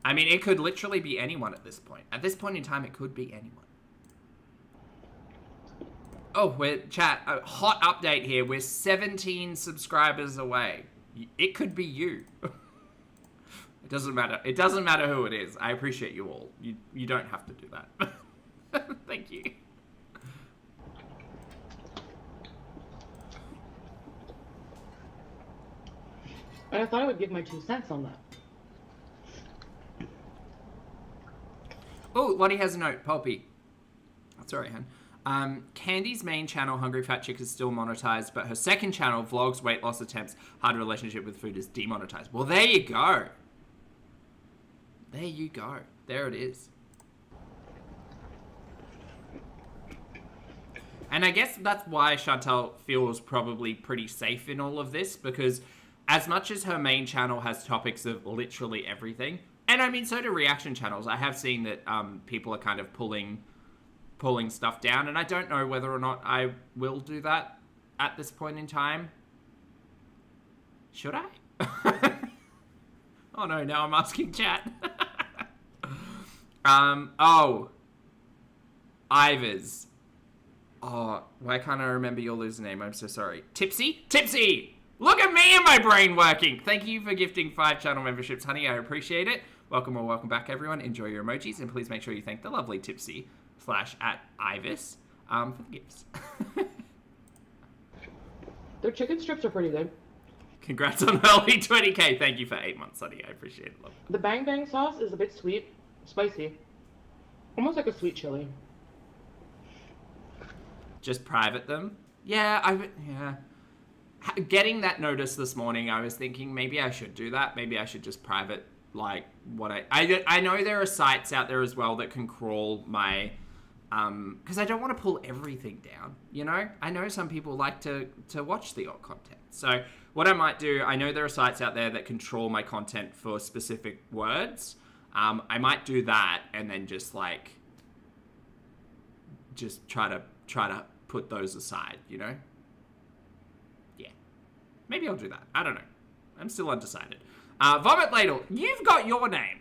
I mean, it could literally be anyone at this point. At this point in time, it could be anyone. Oh, chat, a hot update here. We're 17 subscribers away. It could be you. It doesn't matter. It doesn't matter who it is. I appreciate you all. You don't have to do that. Thank you. And I thought I would give my 2 cents on that. Oh, Lottie has a note. Pulpy. Sorry, Han. Candy's main channel, Hungry Fat Chick, is still monetized, but her second channel, Vlogs, Weight Loss Attempts, Hard Relationship with Food, is demonetized. Well, there you go. There you go. There it is. And I guess that's why Chantal feels probably pretty safe in all of this, because as much as her main channel has topics of literally everything, and I mean, so do reaction channels. I have seen that people are kind of pulling stuff down, and I don't know whether or not I will do that at this point in time. Should I? Oh no, now I'm asking chat. Oh. Ivers. Oh, why can't I remember your username? I'm so sorry. Tipsy? Tipsy! Look at me and my brain working! Thank you for gifting 5 channel memberships, honey. I appreciate it. Welcome or welcome back, everyone. Enjoy your emojis, and please make sure you thank the lovely Tipsy /@Ivis for the gifts. Their chicken strips are pretty good. Congrats on early 20k. Thank you for 8 months, honey. I appreciate it. Love. The Bang Bang sauce is a bit sweet, spicy. Almost like a sweet chili. Just private them? Yeah, yeah. Getting that notice this morning, I was thinking maybe I should do that. Maybe I should just private, like, what I know there are sites out there as well that can crawl my, because I don't want to pull everything down, you know? I know some people like to watch the odd content. So what I might do, I know there are sites out there that control my content for specific words. I might do that and then just, like, just try to put those aside, you know? Yeah. Maybe I'll do that. I don't know. I'm still undecided. Vomit Ladle, you've got your name.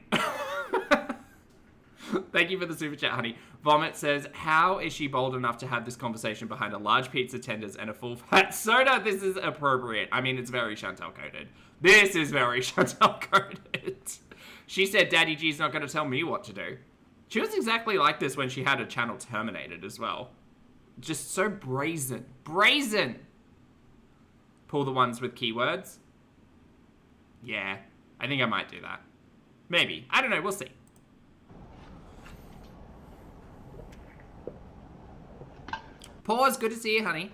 Thank you for the super chat, honey. Vomit says, how is she bold enough to have this conversation behind a large pizza tenders and a full fat soda? This is appropriate. I mean, it's very Chantal coded. This is very Chantal coded. She said, Daddy G's not going to tell me what to do. She was exactly like this when she had a channel terminated as well. Just so brazen. Brazen! Pull the ones with keywords. Yeah, I think I might do that. Maybe. I don't know, we'll see. Pause, good to see you, honey.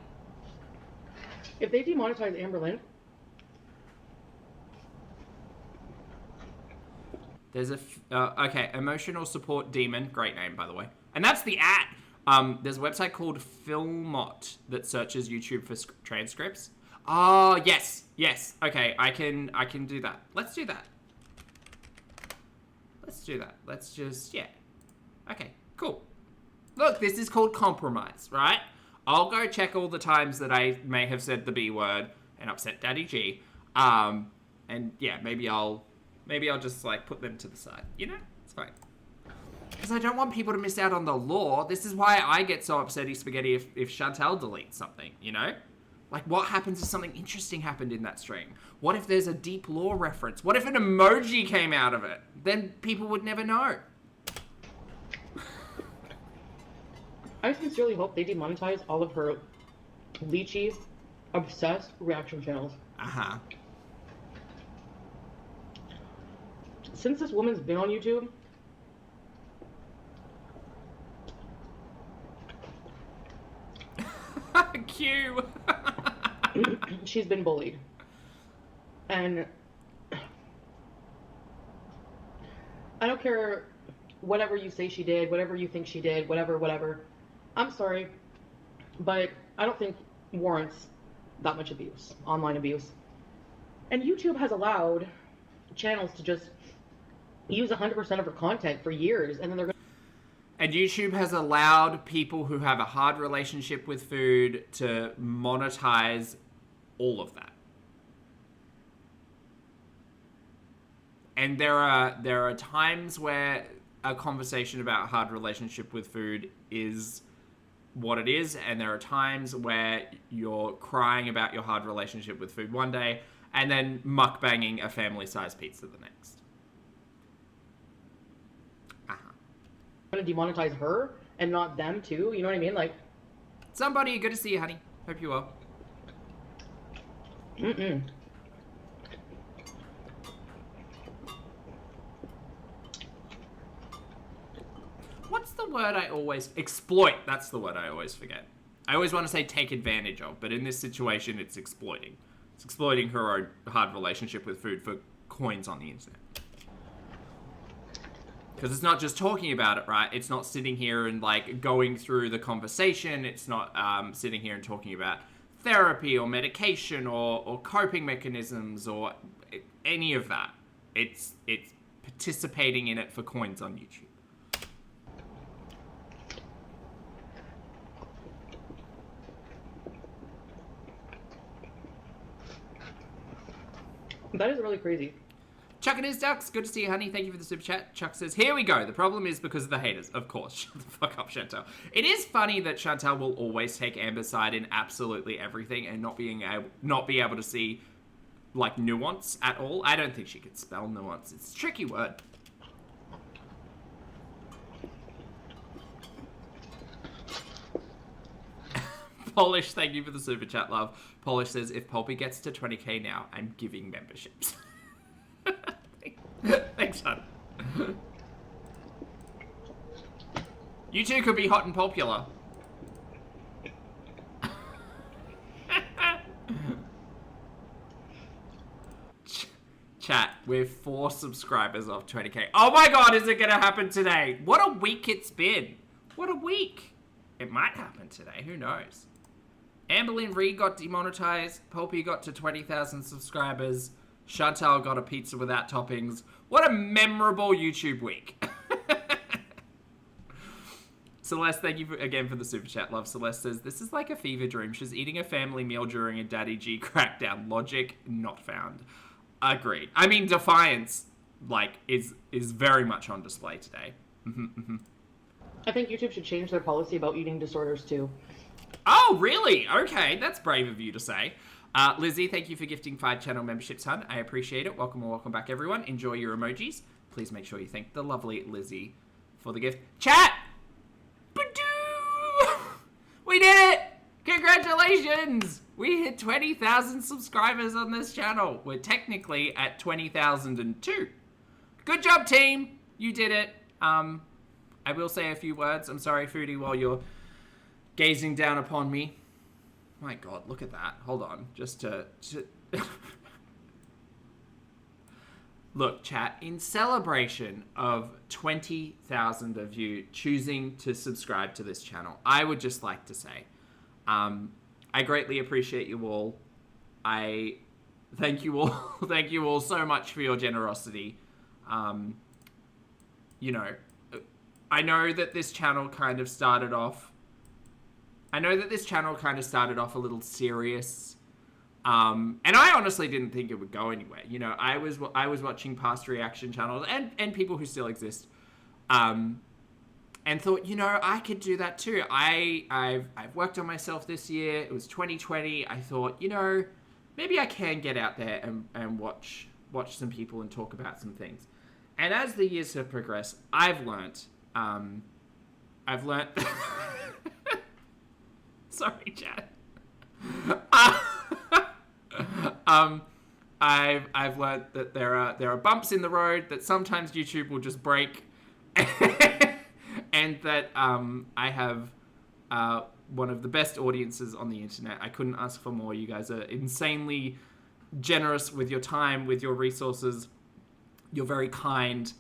If they demonetize AMBERLYNN, There's a, okay, emotional support demon. Great name, by the way. And that's the at. There's a website called Filmot that searches YouTube for transcripts. Oh, yes, yes. Okay, I can do that. Let's do that. Let's do that. Let's just, yeah. Okay, cool. Look, this is called compromise, right? I'll go check all the times that I may have said the B word and upset Daddy G. And yeah, maybe I'll just like put them to the side. You know, it's fine. Because I don't want people to miss out on the lore. This is why I get so upsetty spaghetti if Chantal deletes something, you know? Like, what happens if something interesting happened in that stream? What if there's a deep lore reference? What if an emoji came out of it? Then people would never know. I sincerely hope they demonetize all of her lychee, obsessed reaction channels. Uh-huh. Since this woman's been on YouTube, Q. she's been bullied. And I don't care whatever you say she did, whatever you think she did, whatever. I'm sorry, but I don't think warrants that much abuse, online abuse. And YouTube has allowed channels to just use 100% of her content for years, and then they're going to... And YouTube has allowed people who have a hard relationship with food to monetize all of that. And there are times where a conversation about a hard relationship with food is what it is, and there are times where you're crying about your hard relationship with food one day and then mukbanging a family-sized pizza the next. going to demonetize her and not them too. You know what I mean? Like, somebody, good to see you, honey. Hope you well. What's the word I always... Exploit. That's the word I always forget. I always want to say take advantage of, but in this situation, it's exploiting. It's exploiting her own hard relationship with food for coins on the internet. Because it's not just talking about it, right? It's not sitting here and, like, going through the conversation. It's not sitting here and talking about therapy or medication or coping mechanisms or any of that. It's participating in it for coins on YouTube. That is really crazy. Chuck and his ducks, good to see you, honey. Thank you for the super chat. Chuck says, here we go. The problem is because of the haters. Of course. Shut the fuck up, Chantal. It is funny that Chantal will always take Amber's side in absolutely everything and not be able to see, like, nuance at all. I don't think she could spell nuance. It's a tricky word. Polish, thank you for the super chat, love. Polish says, if Pulpy gets to 20k now, I'm giving memberships. Thanks, son. You two could be hot and popular. Chat, we're 4 subscribers off 20k. Oh my god, is it gonna happen today? What a week it's been. What a week. It might happen today, who knows? AMBERLYNN REID got demonetized. Pulpy got to 20,000 subscribers. Chantal got a pizza without toppings. What a memorable YouTube week. Celeste, thank you again for the super chat, love. Celeste says, this is like a fever dream. She's eating a family meal during a Daddy G crackdown. Logic not found. Agreed. I mean, defiance, like, is very much on display today. I think YouTube should change their policy about eating disorders too. Oh, really? Okay, that's brave of you to say. Lizzie, thank you for gifting 5 channel memberships, hun. I appreciate it. Welcome and welcome back, everyone. Enjoy your emojis. Please make sure you thank the lovely Lizzie for the gift. Chat! Badoo! We did it! Congratulations! We hit 20,000 subscribers on this channel. We're technically at 20,002. Good job, team. You did it. I will say a few words. I'm sorry, Foodie, while you're gazing down upon me. My God, look at that. Hold on. Just to... Look, chat, in celebration of 20,000 of you choosing to subscribe to this channel, I would just like to say, I greatly appreciate you all. I thank you all, thank you all so much for your generosity. You know, I know that this channel kind of started off, a little serious. And I honestly didn't think it would go anywhere. You know, I was watching past reaction channels and people who still exist, and thought, you know, I could do that too. I've worked on myself this year. It was 2020. I thought, you know, maybe I can get out there and watch some people and talk about some things. And as the years have progressed, I've learnt. Sorry, Chad. I've learned that there are bumps in the road, that sometimes YouTube will just break, and that I have one of the best audiences on the internet. I couldn't ask for more. You guys are insanely generous with your time, with your resources. You're very kind.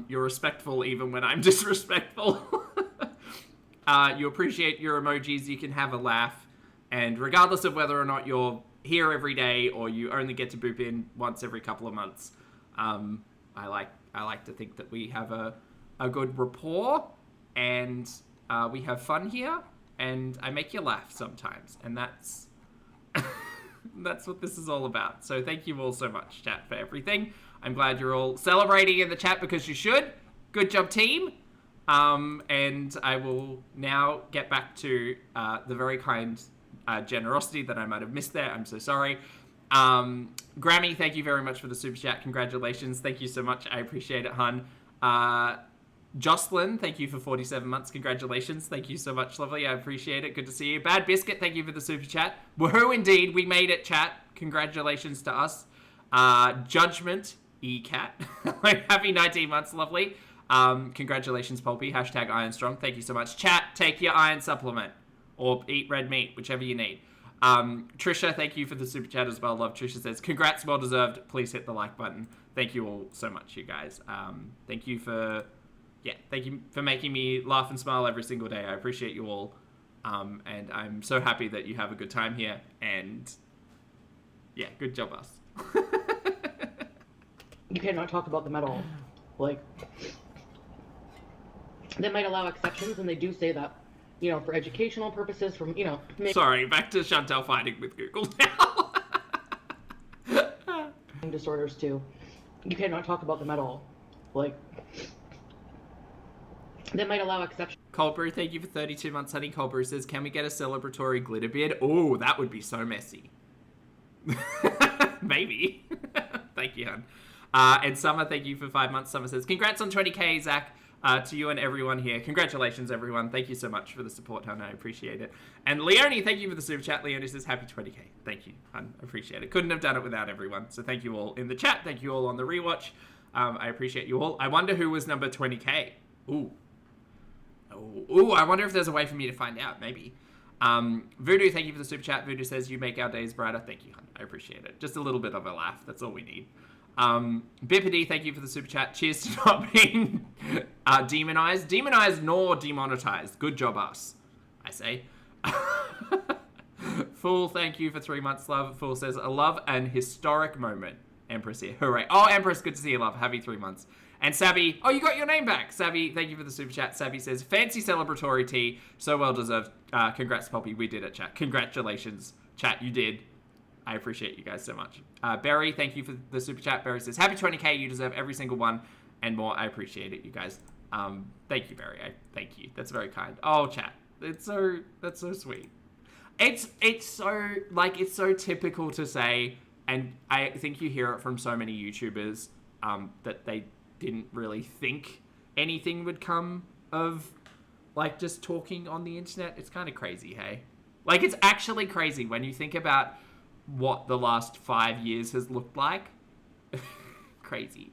You're respectful even when I'm disrespectful. You appreciate your emojis. You can have a laugh, and regardless of whether or not you're here every day or you only get to boop in once every couple of months, I like to think that we have a good rapport, and we have fun here, and I make you laugh sometimes, and that's that's what this is all about. So thank you all so much, chat, for everything. I'm glad you're all celebrating in the chat, because you should. Good job, team. And I will now get back to the very kind generosity that I might have missed there. I'm so sorry. Grammy, thank you very much for the super chat. Congratulations. Thank you so much. I appreciate it, hun. Jocelyn, thank you for 47 months. Congratulations. Thank you so much, lovely. I appreciate it. Good to see you. Bad Biscuit, thank you for the super chat. Woohoo, indeed. We made it, chat. Congratulations to us. Judgment, E-Cat. Happy 19 months, lovely. Congratulations, Pulpy. Hashtag Iron Strong. Thank you so much. Chat, take your iron supplement. Or eat red meat, whichever you need. Trisha, thank you for the super chat as well. Love Trisha says, congrats, well deserved. Please hit the like button. Thank you all so much, you guys. Thank you for making me laugh and smile every single day. I appreciate you all. And I'm so happy that you have a good time here. And yeah, good job, us. You cannot talk about them at all. Like, they might allow exceptions, and they do say that, you know, for educational purposes, from, you know... Sorry, back to Chantel fighting with Google now. disorders too. You cannot talk about them at all. Like, they might allow exceptions. Coldbrew, thank you for 32 months, honey. Coldbrew says, can we get a celebratory glitter beard? Oh, that would be so messy. Maybe. Thank you, hun. And Summer, thank you for 5 months. Summer says, congrats on 20k, Zach. To you and everyone here. Congratulations, everyone. Thank you so much for the support, hun. I appreciate it. And Leonie, thank you for the super chat. Leonie says, happy 20k. Thank you, hun. I appreciate it. Couldn't have done it without everyone. So thank you all in the chat. Thank you all on the rewatch. I appreciate you all. I wonder who was number 20k. Ooh. Ooh, I wonder if there's a way for me to find out. Maybe. Voodoo, thank you for the super chat. Voodoo says, you make our days brighter. Thank you, hun. I appreciate it. Just a little bit of a laugh. That's all we need. Bippity, thank you for the super chat. Cheers to not being demonized nor demonetized. Good job, us, I say. Fool, thank you for 3 months, love. Fool says, a love and historic moment. Empress here, hooray. Oh, Empress, good to see you, love. Happy 3 months. And Savvy, oh, you got your name back. Savvy, thank you for the super chat. Savvy says, fancy celebratory tea, so well deserved. Congrats, Poppy, we did it, chat. Congratulations, chat, you did. I appreciate you guys so much. Barry, thank you for the super chat. Barry says, happy 20k, you deserve every single one and more. I appreciate it, you guys. Thank you, Barry. Thank you. That's very kind. Oh, chat. That's so sweet. It's so typical to say, and I think you hear it from so many YouTubers, that they didn't really think anything would come of like just talking on the internet. It's kind of crazy, hey? Like, it's actually crazy when you think about what the last 5 years has looked like. Crazy.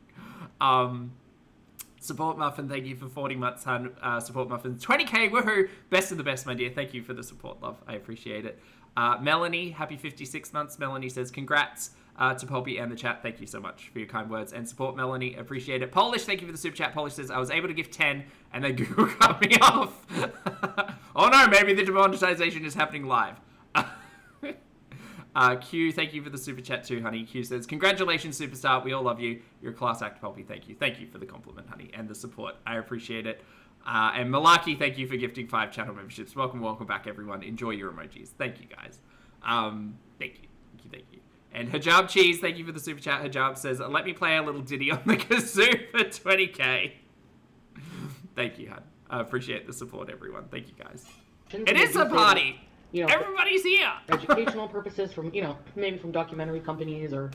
Support Muffin, thank you for 40 months, hun. Support Muffin, 20k, woohoo! Best of the best, my dear. Thank you for the support, love. I appreciate it. Melanie, happy 56 months. Melanie says, congrats to Poppy and the chat. Thank you so much for your kind words and support, Melanie. Appreciate it. Polish, thank you for the super chat. Polish says, I was able to give 10 and then Google cut me off. Oh no, maybe the demonetization is happening live. Q, thank you for the super chat too, honey. Q says, congratulations, superstar. We all love you. You're a class act, Poppy. Thank you. Thank you for the compliment, honey, and the support. I appreciate it. And Malaki, thank you for gifting 5 channel memberships. Welcome back, everyone. Enjoy your emojis. Thank you, guys. Thank you. And Hijab Cheese, thank you for the super chat. Hijab says, let me play a little ditty on the kazoo for 20k. Thank you, hon. I appreciate the support, everyone. Thank you, guys. It is a party. You know, everybody's here. Educational purposes from, maybe from documentary companies or...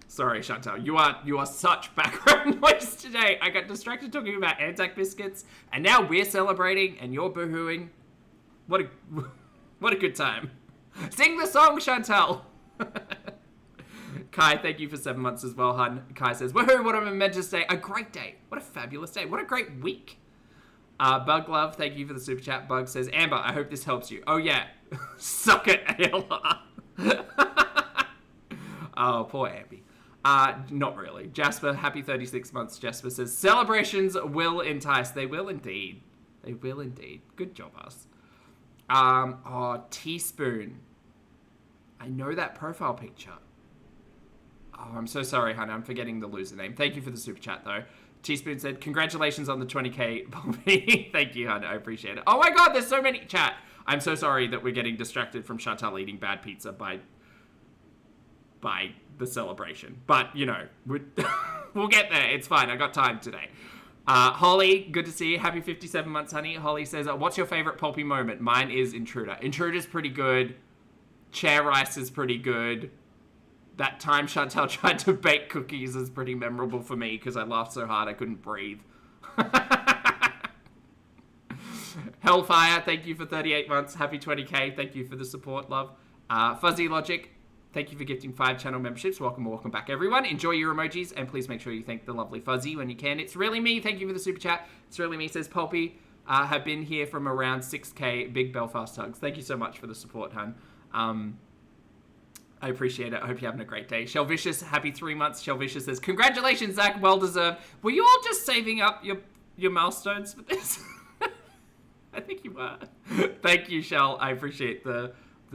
Sorry, Chantal. You are such background noise today. I got distracted talking about Anzac biscuits, and now we're celebrating, and you're boohooing. What a good time. Sing the song, Chantal. Kai, thank you for 7 months as well, hun. Kai says, woohoo, what am I meant to say? A great day. What a fabulous day. What a great week. Bug Love, thank you for the super chat. Bug says, Amber, I hope this helps you. Oh, yeah. Suck it, ALR. Oh, poor Amby. Not really. Jasper, happy 36 months. Jasper says, celebrations will entice. They will indeed. They will indeed. Good job, us. Oh, Teaspoon. I know that profile picture. Oh, I'm so sorry, honey. I'm forgetting the loser name. Thank you for the super chat, though. Teaspoon said, congratulations on the 20k, Poppy. Thank you, honey. I appreciate it. Oh my god, there's so many. Chat. I'm so sorry that we're getting distracted from Chantal eating bad pizza by the celebration. But, we'll get there. It's fine. I got time today. Holly, good to see you. Happy 57 months, honey. Holly says, what's your favorite Poppy moment? Mine is Intruder. Intruder's pretty good. Chair Rice is pretty good. That time Chantal tried to bake cookies is pretty memorable for me because I laughed so hard I couldn't breathe. Hellfire, thank you for 38 months. Happy 20k. Thank you for the support, love. Fuzzy Logic, thank you for gifting 5 channel memberships. Welcome back, everyone. Enjoy your emojis, and please make sure you thank the lovely Fuzzy when you can. It's really me. Thank you for the super chat. It's really me, says Poppy. Have been here from around 6k. Big Belfast hugs. Thank you so much for the support, hun. I appreciate it. I hope you're having a great day. Shelvicious, happy 3 months. Shelvicious says, congratulations, Zach. Well deserved. Were you all just saving up your milestones for this? I think you were. Thank you, Shell. I appreciate the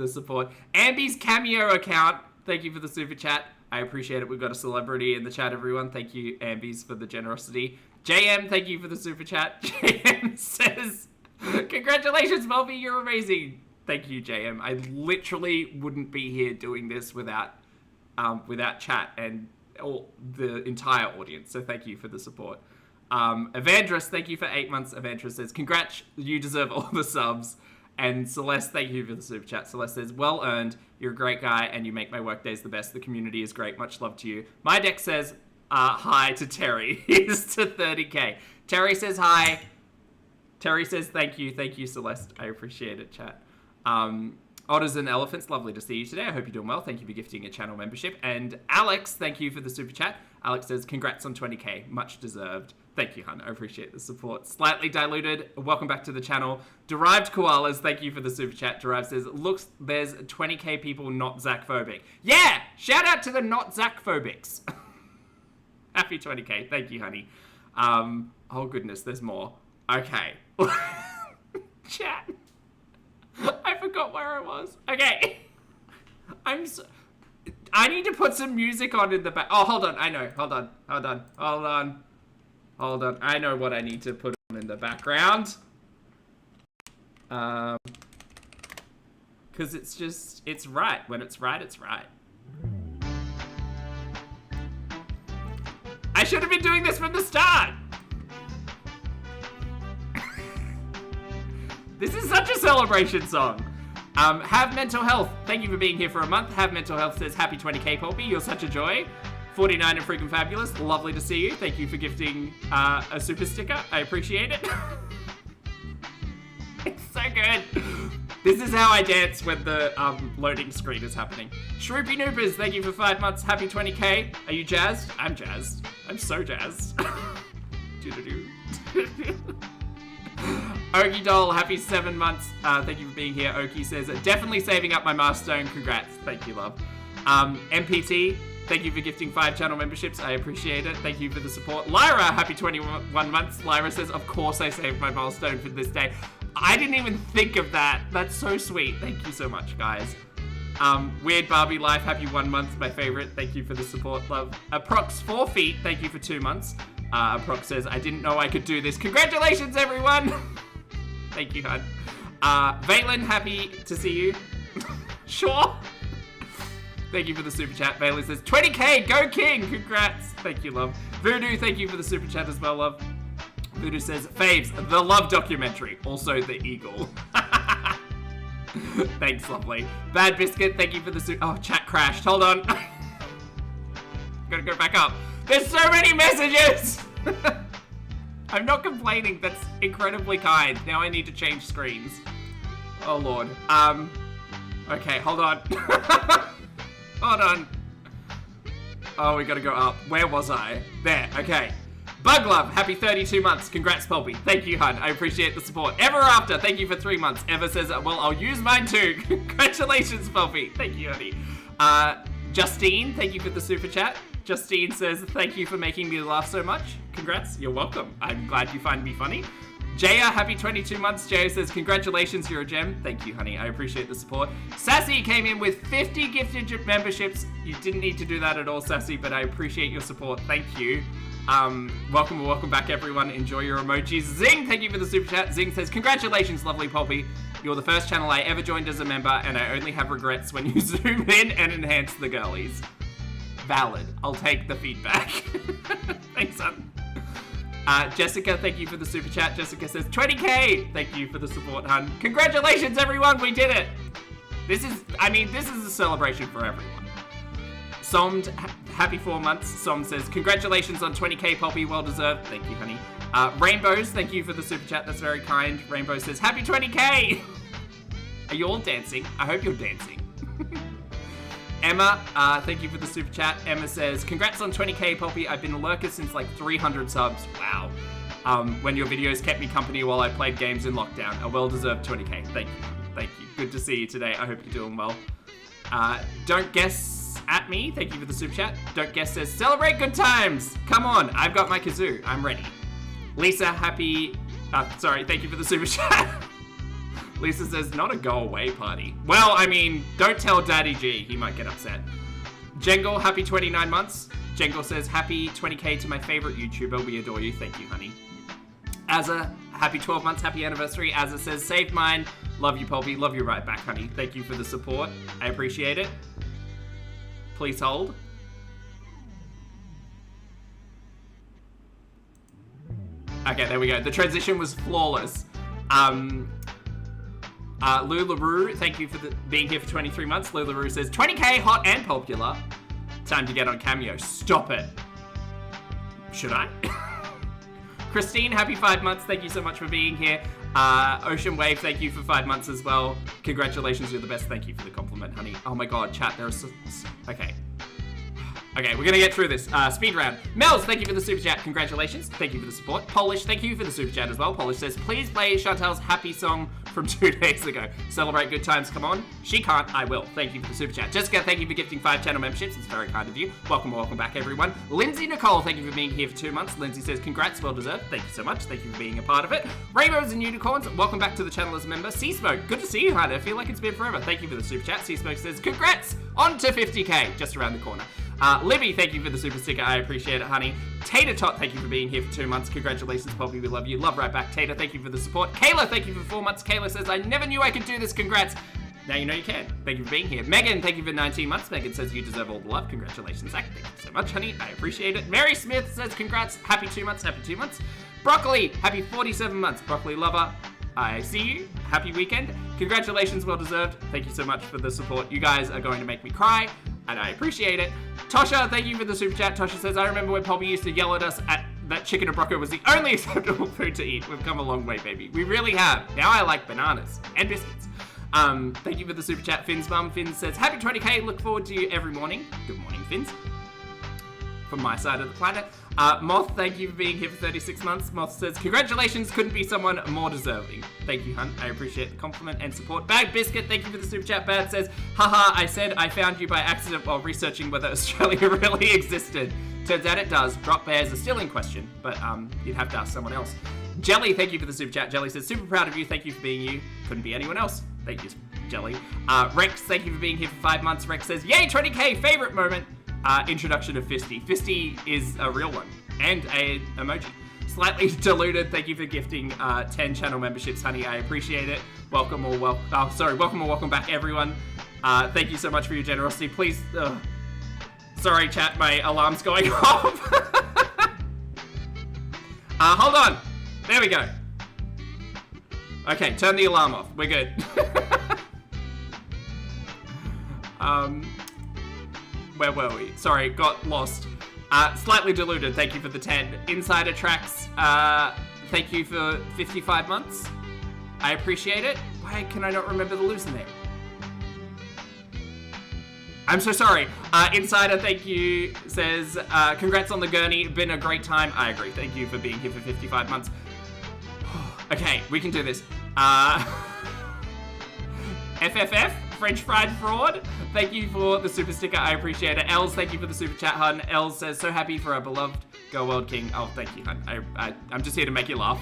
support. Amby's Cameo account. Thank you for the super chat. I appreciate it. We've got a celebrity in the chat, everyone. Thank you, Amby's, for the generosity. JM, thank you for the super chat. JM says, congratulations, Melby. You're amazing. Thank you, JM. I literally wouldn't be here doing this without chat and all the entire audience. So thank you for the support. Evandris, thank you for 8 months. Evandris says, congrats, you deserve all the subs. And Celeste, thank you for the super chat. Celeste says, well earned. You're a great guy and you make my work days the best. The community is great. Much love to you. My deck says hi to Terry. Here's to 30k. Terry says hi. Terry says thank you. Thank you, Celeste. I appreciate it, chat. Otters and Elephants, lovely to see you today. I hope you're doing well. Thank you for gifting a channel membership. And Alex, thank you for the super chat. Alex says, congrats on 20k. Much deserved. Thank you, hun. I appreciate the support. Slightly diluted. Welcome back to the channel. Derived Koalas, thank you for the super chat. Derived says, looks, there's 20k people not Zach-phobic. Yeah! Shout out to the not Zach-phobics. Happy 20k. Thank you, honey. Oh, goodness, there's more. Okay. Chat. I forgot where I was. Okay. I need to put some music on in the back. Oh, hold on. I know. Hold on. I know what I need to put on in the background. Because it's right. When it's right, it's right. I should have been doing this from the start. This is such a celebration song. Have Mental Health. Thank you for being here for a month. Have Mental Health says, happy 20k, Poppy. You're such a joy. 49 and freaking fabulous. Lovely to see you. Thank you for gifting a super sticker. I appreciate it. It's so good. This is how I dance when the loading screen is happening. Shroopy Noopers, thank you for 5 months. Happy 20k. Are you jazzed? I'm jazzed. I'm so jazzed. Okie Doll, happy 7 months. Thank you for being here. Okie says, definitely saving up my milestone. Congrats. Thank you, love. MPT, thank you for gifting 5 channel memberships. I appreciate it. Thank you for the support. Lyra, happy 21 months. Lyra says, of course I saved my milestone for this day. I didn't even think of that. That's so sweet. Thank you so much, guys. Weird Barbie Life, happy 1 month. My favorite. Thank you for the support, love. Approx 4 feet, thank you for 2 months. Approx says, I didn't know I could do this. Congratulations, everyone. Thank you, hon. Valen, happy to see you. Sure. Thank you for the super chat. Bailey says, 20k, go King. Congrats. Thank you, love. Voodoo, thank you for the super chat as well, love. Voodoo says, faves, the Love documentary. Also, the Eagle. Thanks, lovely. Bad Biscuit, thank you for the super... Oh, chat crashed. Hold on. Gotta go back up. There's so many messages! I'm not complaining. That's incredibly kind. Now I need to change screens. Oh, Lord. Okay, hold on. Hold on. Oh, we gotta go up. Where was I? There, okay. Bug Love, happy 32 months. Congrats, Pulpy. Thank you, hun. I appreciate the support. Ever After, thank you for 3 months. Ever says, well, I'll use mine too. Congratulations, Pulpy. Thank you, honey. Justine, thank you for the super chat. Justine says, thank you for making me laugh so much. Congrats. You're welcome. I'm glad you find me funny. Jaya, happy 22 months. Jaya says, congratulations, you're a gem. Thank you, honey. I appreciate the support. Sassy came in with 50 gifted memberships. You didn't need to do that at all, Sassy, but I appreciate your support. Thank you. Welcome back, everyone. Enjoy your emojis. Zing, thank you for the super chat. Zing says, congratulations, lovely Poppy. You're the first channel I ever joined as a member, and I only have regrets when you zoom in and enhance the girlies. Valid. I'll take the feedback. Thanks, son. Jessica, thank you for the super chat. Jessica says, 20k! Thank you for the support, hun. Congratulations, everyone! We did it! This is a celebration for everyone. Somd, happy 4 months. Som says, congratulations on 20k, Poppy. Well deserved. Thank you, honey. Rainbows, thank you for the super chat. That's very kind. Rainbow says, happy 20k! Are you all dancing? I hope you're dancing. Emma, thank you for the super chat. Emma says, congrats on 20k, Poppy. I've been a lurker since like 300 subs. Wow. When your videos kept me company while I played games in lockdown. A well-deserved 20k. Thank you. Thank you. Good to see you today. I hope you're doing well. Don't guess at me. Thank you for the super chat. Don't guess says, celebrate good times. Come on. I've got my kazoo. I'm ready. Lisa, thank you for the super chat. Lisa says, not a go-away party. Well, I mean, don't tell Daddy G. He might get upset. Jengle, happy 29 months. Jengle says, happy 20k to my favorite YouTuber. We adore you. Thank you, honey. Azza, happy 12 months. Happy anniversary. Azza says, saved mine. Love you, Poppy. Love you right back, honey. Thank you for the support. I appreciate it. Please hold. Okay, there we go. The transition was flawless. LuLaRoo, thank you for being here for 23 months. LuLaRoo says, 20k, hot and popular. Time to get on Cameo. Stop it. Should I? Christine, happy 5 months. Thank you so much for being here. Ocean Wave, thank you for 5 months as well. Congratulations, you're the best. Thank you for the compliment, honey. Oh my god, chat, there are so... Okay. Okay, we're gonna get through this. Speed round. Mel's, thank you for the super chat. Congratulations. Thank you for the support. Polish, thank you for the super chat as well. Polish says, please play Chantal's happy song from 2 days ago. Celebrate good times, come on. She can't, I will. Thank you for the super chat. Jessica, thank you for gifting 5 channel memberships. It's very kind of you. Welcome back, everyone. Lindsay Nicole, thank you for being here for 2 months. Lindsay says, congrats, well deserved. Thank you so much. Thank you for being a part of it. Rainbows and Unicorns, welcome back to the channel as a member. Seasmoke, good to see you, honey. I feel like it's been forever. Thank you for the super chat. Seasmoke says, congrats, on to 50k, just around the corner. Libby, thank you for the super sticker. I appreciate it, honey. Tater Tot, thank you for being here for 2 months. Congratulations, Poppy. We love you. Love right back. Tater, thank you for the support. Kayla, thank you for 4 months. Kayla says, I never knew I could do this. Congrats. Now you know you can. Thank you for being here. Megan, thank you for 19 months. Megan says, you deserve all the love. Congratulations, Zach. Thank you so much, honey. I appreciate it. Mary Smith says, congrats. Happy 2 months. Happy 2 months. Broccoli, happy 47 months. Broccoli lover. I see you. Happy weekend. Congratulations, well deserved. Thank you so much for the support. You guys are going to make me cry, and I appreciate it. Tosha, thank you for the super chat. Tosha says, I remember when Poppy used to yell at us that chicken and broccoli was the only acceptable food to eat. We've come a long way, baby. We really have. Now I like bananas and biscuits. Thank you for the super chat, Finn's mum. Finn says, happy 20k, look forward to you every morning. Good morning, Finns. From my side of the planet. Moth, thank you for being here for 36 months. Moth says, congratulations, couldn't be someone more deserving. Thank you, Hunt. I appreciate the compliment and support. Bad Biscuit, thank you for the super chat. Bad says, haha, I said I found you by accident while researching whether Australia really existed. Turns out it does. Drop bears are still in question, but you'd have to ask someone else. Jelly, thank you for the super chat. Jelly says, super proud of you. Thank you for being you. Couldn't be anyone else. Thank you, Jelly. Rex, thank you for being here for 5 months. Rex says, yay, 20k, favorite moment. Introduction of Fisty. Fisty is a real one. And a emoji. Slightly diluted, thank you for gifting 10 channel memberships, honey. I appreciate it. Welcome or welcome back, everyone. Thank you so much for your generosity. Please, sorry, chat, my alarm's going off. Hold on. There we go. Okay, turn the alarm off. We're good. Where were we? Sorry, got lost. Slightly diluted, thank you for the 10. Insider Tracks, thank you for 55 months. I appreciate it. Why can I not remember the loser name? I'm so sorry. Insider, thank you, says, congrats on the gurney. Been a great time. I agree. Thank you for being here for 55 months. Okay, we can do this. FFF, French Fried Fraud, thank you for the super sticker. I appreciate it. Els, thank you for the super chat, hun. Els says, so happy for our beloved Go World King. Oh, thank you, hun. I'm just here to make you laugh.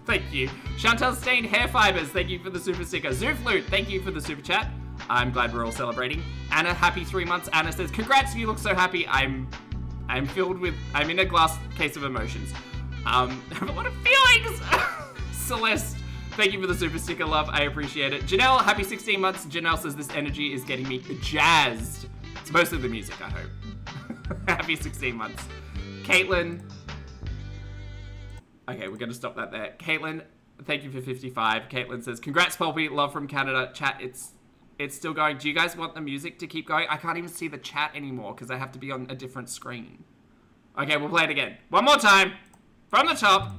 Thank you. Chantel Stained Hair Fibers, thank you for the super sticker. Zooflute, thank you for the super chat. I'm glad we're all celebrating. Anna, happy 3 months. Anna says, congrats, you look so happy. I'm in a glass case of emotions. I have a lot of feelings. Celeste, thank you for the super sticker, love. I appreciate it. Janelle, happy 16 months. Janelle says this energy is getting me jazzed. It's mostly the music, I hope. Happy 16 months. Caitlin. Okay, we're going to stop that there. Caitlin, thank you for 55. Caitlin says, congrats, Pulpy. Love from Canada. Chat, it's still going. Do you guys want the music to keep going? I can't even see the chat anymore because I have to be on a different screen. Okay, we'll play it again. One more time. From the top.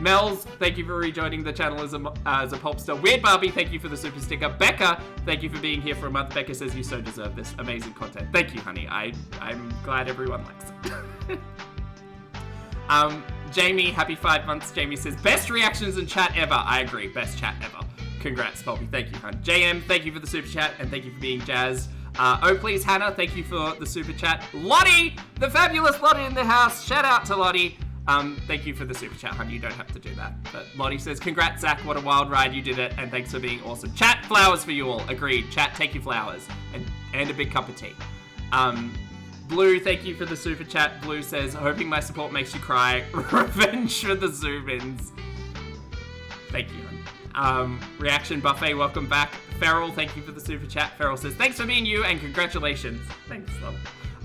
Mel's, thank you for rejoining the channel as a Pulpster. Weird Barbie, thank you for the super sticker. Becca, thank you for being here for a month. Becca says you so deserve this amazing content. Thank you, honey. I'm glad everyone likes it. Jamie, happy 5 months. Jamie says, best reactions in chat ever. I agree, best chat ever. Congrats, Pulpy. Thank you, hon. JM, thank you for the super chat, and thank you for being jazzed. Oh, please, Hannah, thank you for the super chat. Lottie, the fabulous Lottie in the house. Shout out to Lottie. Thank you for the super chat, hon. You don't have to do that. But Lottie says, congrats, Zach. What a wild ride. You did it. And thanks for being awesome. Chat, flowers for you all. Agreed. Chat, take your flowers. And a big cup of tea. Blue, thank you for the super chat. Blue says, hoping my support makes you cry. Revenge for the zoom-ins. Thank you, hon. Reaction Buffet, welcome back. Farrell, thank you for the super chat. Farrell says, thanks for being you and congratulations. Thanks, love.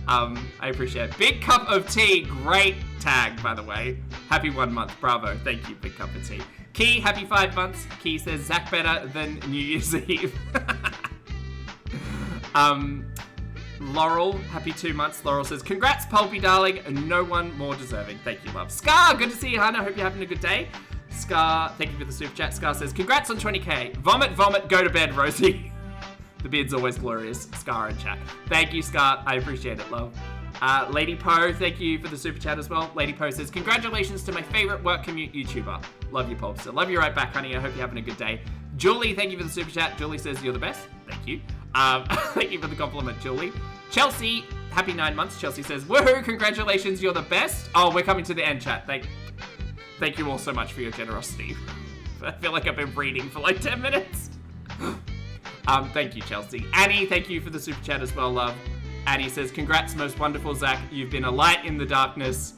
I appreciate it. Big cup of tea. Great tag, by the way. Happy 1 month. Bravo. Thank you, big cup of tea. Key, happy 5 months. Key says, Zach better than New Year's Eve. Laurel, happy 2 months. Laurel says, congrats, Pulpy darling. No one more deserving. Thank you, love. Scar, good to see you, hon. I hope you're having a good day. Scar, thank you for the super chat. Scar says, congrats on 20k. Vomit, vomit, go to bed, Rosie. The beard's always glorious. Scar in chat. Thank you, Scar. I appreciate it, love. Lady Poe, thank you for the super chat as well. Lady Poe says, congratulations to my favorite work commute YouTuber. Love you, Pulpster. Love you right back, honey. I hope you're having a good day. Julie, thank you for the super chat. Julie says, you're the best. Thank you. Thank you for the compliment, Julie. Chelsea, happy 9 months. Chelsea says, woohoo, congratulations, you're the best. Oh, we're coming to the end, chat. Thank you all so much for your generosity. I feel like I've been reading for like 10 minutes. Thank you, Chelsea. Annie, thank you for the super chat as well, love. Annie says, congrats, most wonderful Zach. You've been a light in the darkness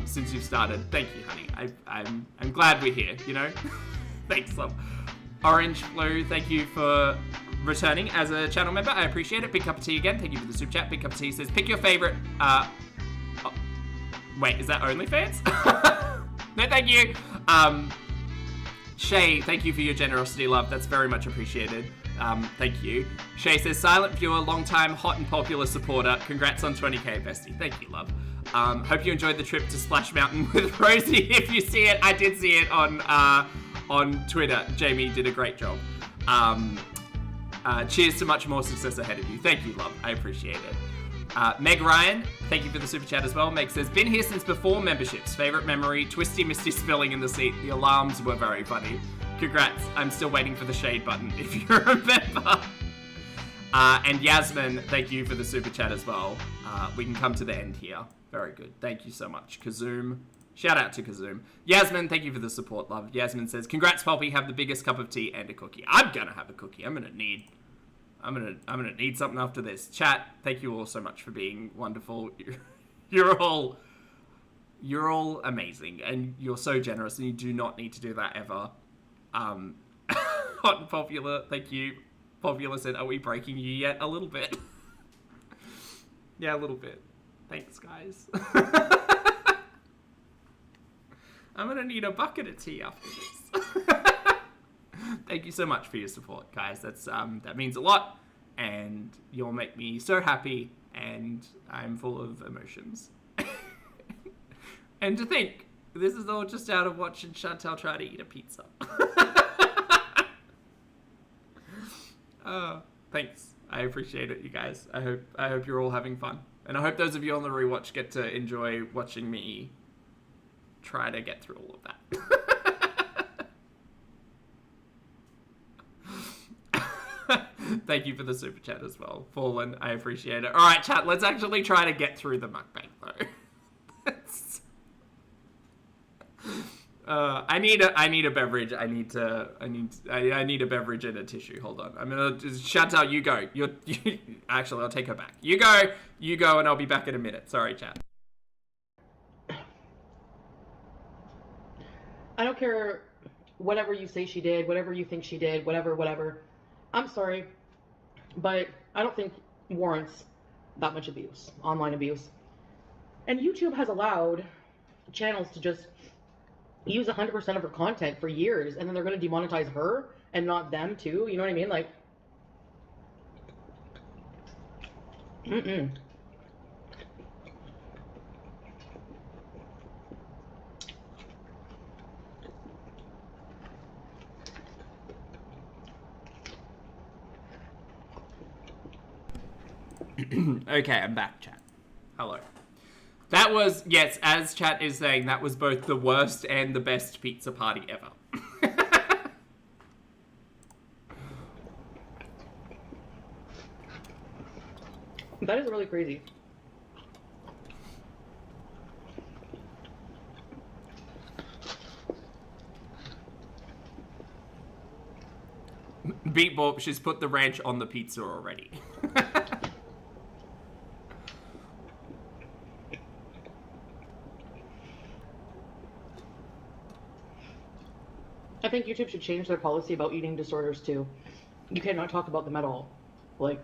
since you've started. Thank you, honey. I'm glad we're here, you know? Thanks, love. Orange Blue, thank you for returning as a channel member. I appreciate it. Big cup of tea again. Thank you for the super chat. Big cup of tea says, pick your favorite. Wait, is that OnlyFans? No, thank you. Shay, thank you for your generosity, love. That's very much appreciated. Thank you. Shay says, silent viewer, long time hot and popular supporter. Congrats on 20k, bestie. Thank you, love. Hope you enjoyed the trip to Splash Mountain with Rosie. If you see it, I did see it on Twitter. Jamie did a great job. Cheers to much more success ahead of you. Thank you, love. I appreciate it. Meg Ryan, thank you for the super chat as well. Meg says, been here since before memberships. Favorite memory, twisty misty spilling in the seat. The alarms were very funny. Congrats. I'm still waiting for the shade button, if you remember. And Yasmin, thank you for the super chat as well. We can come to the end here. Very good. Thank you so much. Kazoom. Shout out to Kazoom. Yasmin, thank you for the support, love. Yasmin says, congrats, Poppy. Have the biggest cup of tea and a cookie. I'm gonna have a cookie. I'm gonna need something after this. Chat, thank you all so much for being wonderful. You're all amazing, and you're so generous, and you do not need to do that ever. Hot and popular, thank you. Popular said, are we breaking you yet? A little bit. Yeah, a little bit. Thanks, guys. I'm gonna need a bucket of tea after this. Thank you so much for your support, guys. That means a lot, and you'll make me so happy, and I'm full of emotions. And to think, this is all just out of watching Chantal try to eat a pizza. Thanks. I appreciate it, you guys. I hope you're all having fun. And I hope those of you on the rewatch get to enjoy watching me try to get through all of that. Thank you for the super chat as well. Fallen, I appreciate it. Alright, chat, let's actually try to get through the mukbang, though. I need a beverage. I need a beverage and a tissue. Hold on. I'm gonna just shout out. You go. Actually, I'll take her back. You go, and I'll be back in a minute. Sorry, chat. I don't care whatever you say she did, whatever you think she did, whatever. I'm sorry, but I don't think warrants that much abuse, online abuse. And YouTube has allowed channels to just use 100% of her content for years, and then they're going to demonetize her and not them too. You know what I mean? Like, Okay, I'm back, chat. Hello. That was, yes, as chat is saying, that was both the worst and the best pizza party ever. that is really crazy. Beat Borp, she's put the ranch on the pizza already. I think YouTube should change their policy about eating disorders too. You cannot talk about them at all. Like,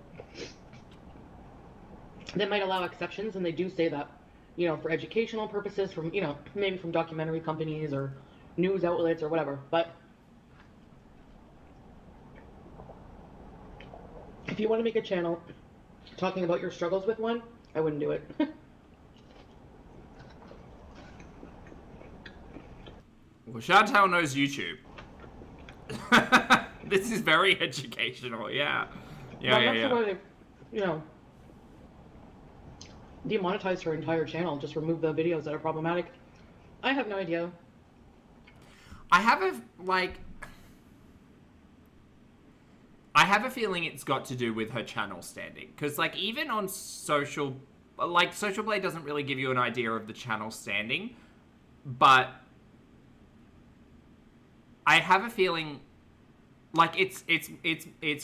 they might allow exceptions, and they do say that, you know, for educational purposes, from, you know, maybe from documentary companies or news outlets or whatever. But if you want to make a channel talking about your struggles with one, I wouldn't do it. Well, Chantal knows YouTube. This is very educational, yeah. Yeah. Why they, you know, demonetized her entire channel, just remove the videos that are problematic. I have no idea. I have a feeling it's got to do with her channel standing. Because, like, even on Social Blade doesn't really give you an idea of the channel standing. But I have a feeling, like, it's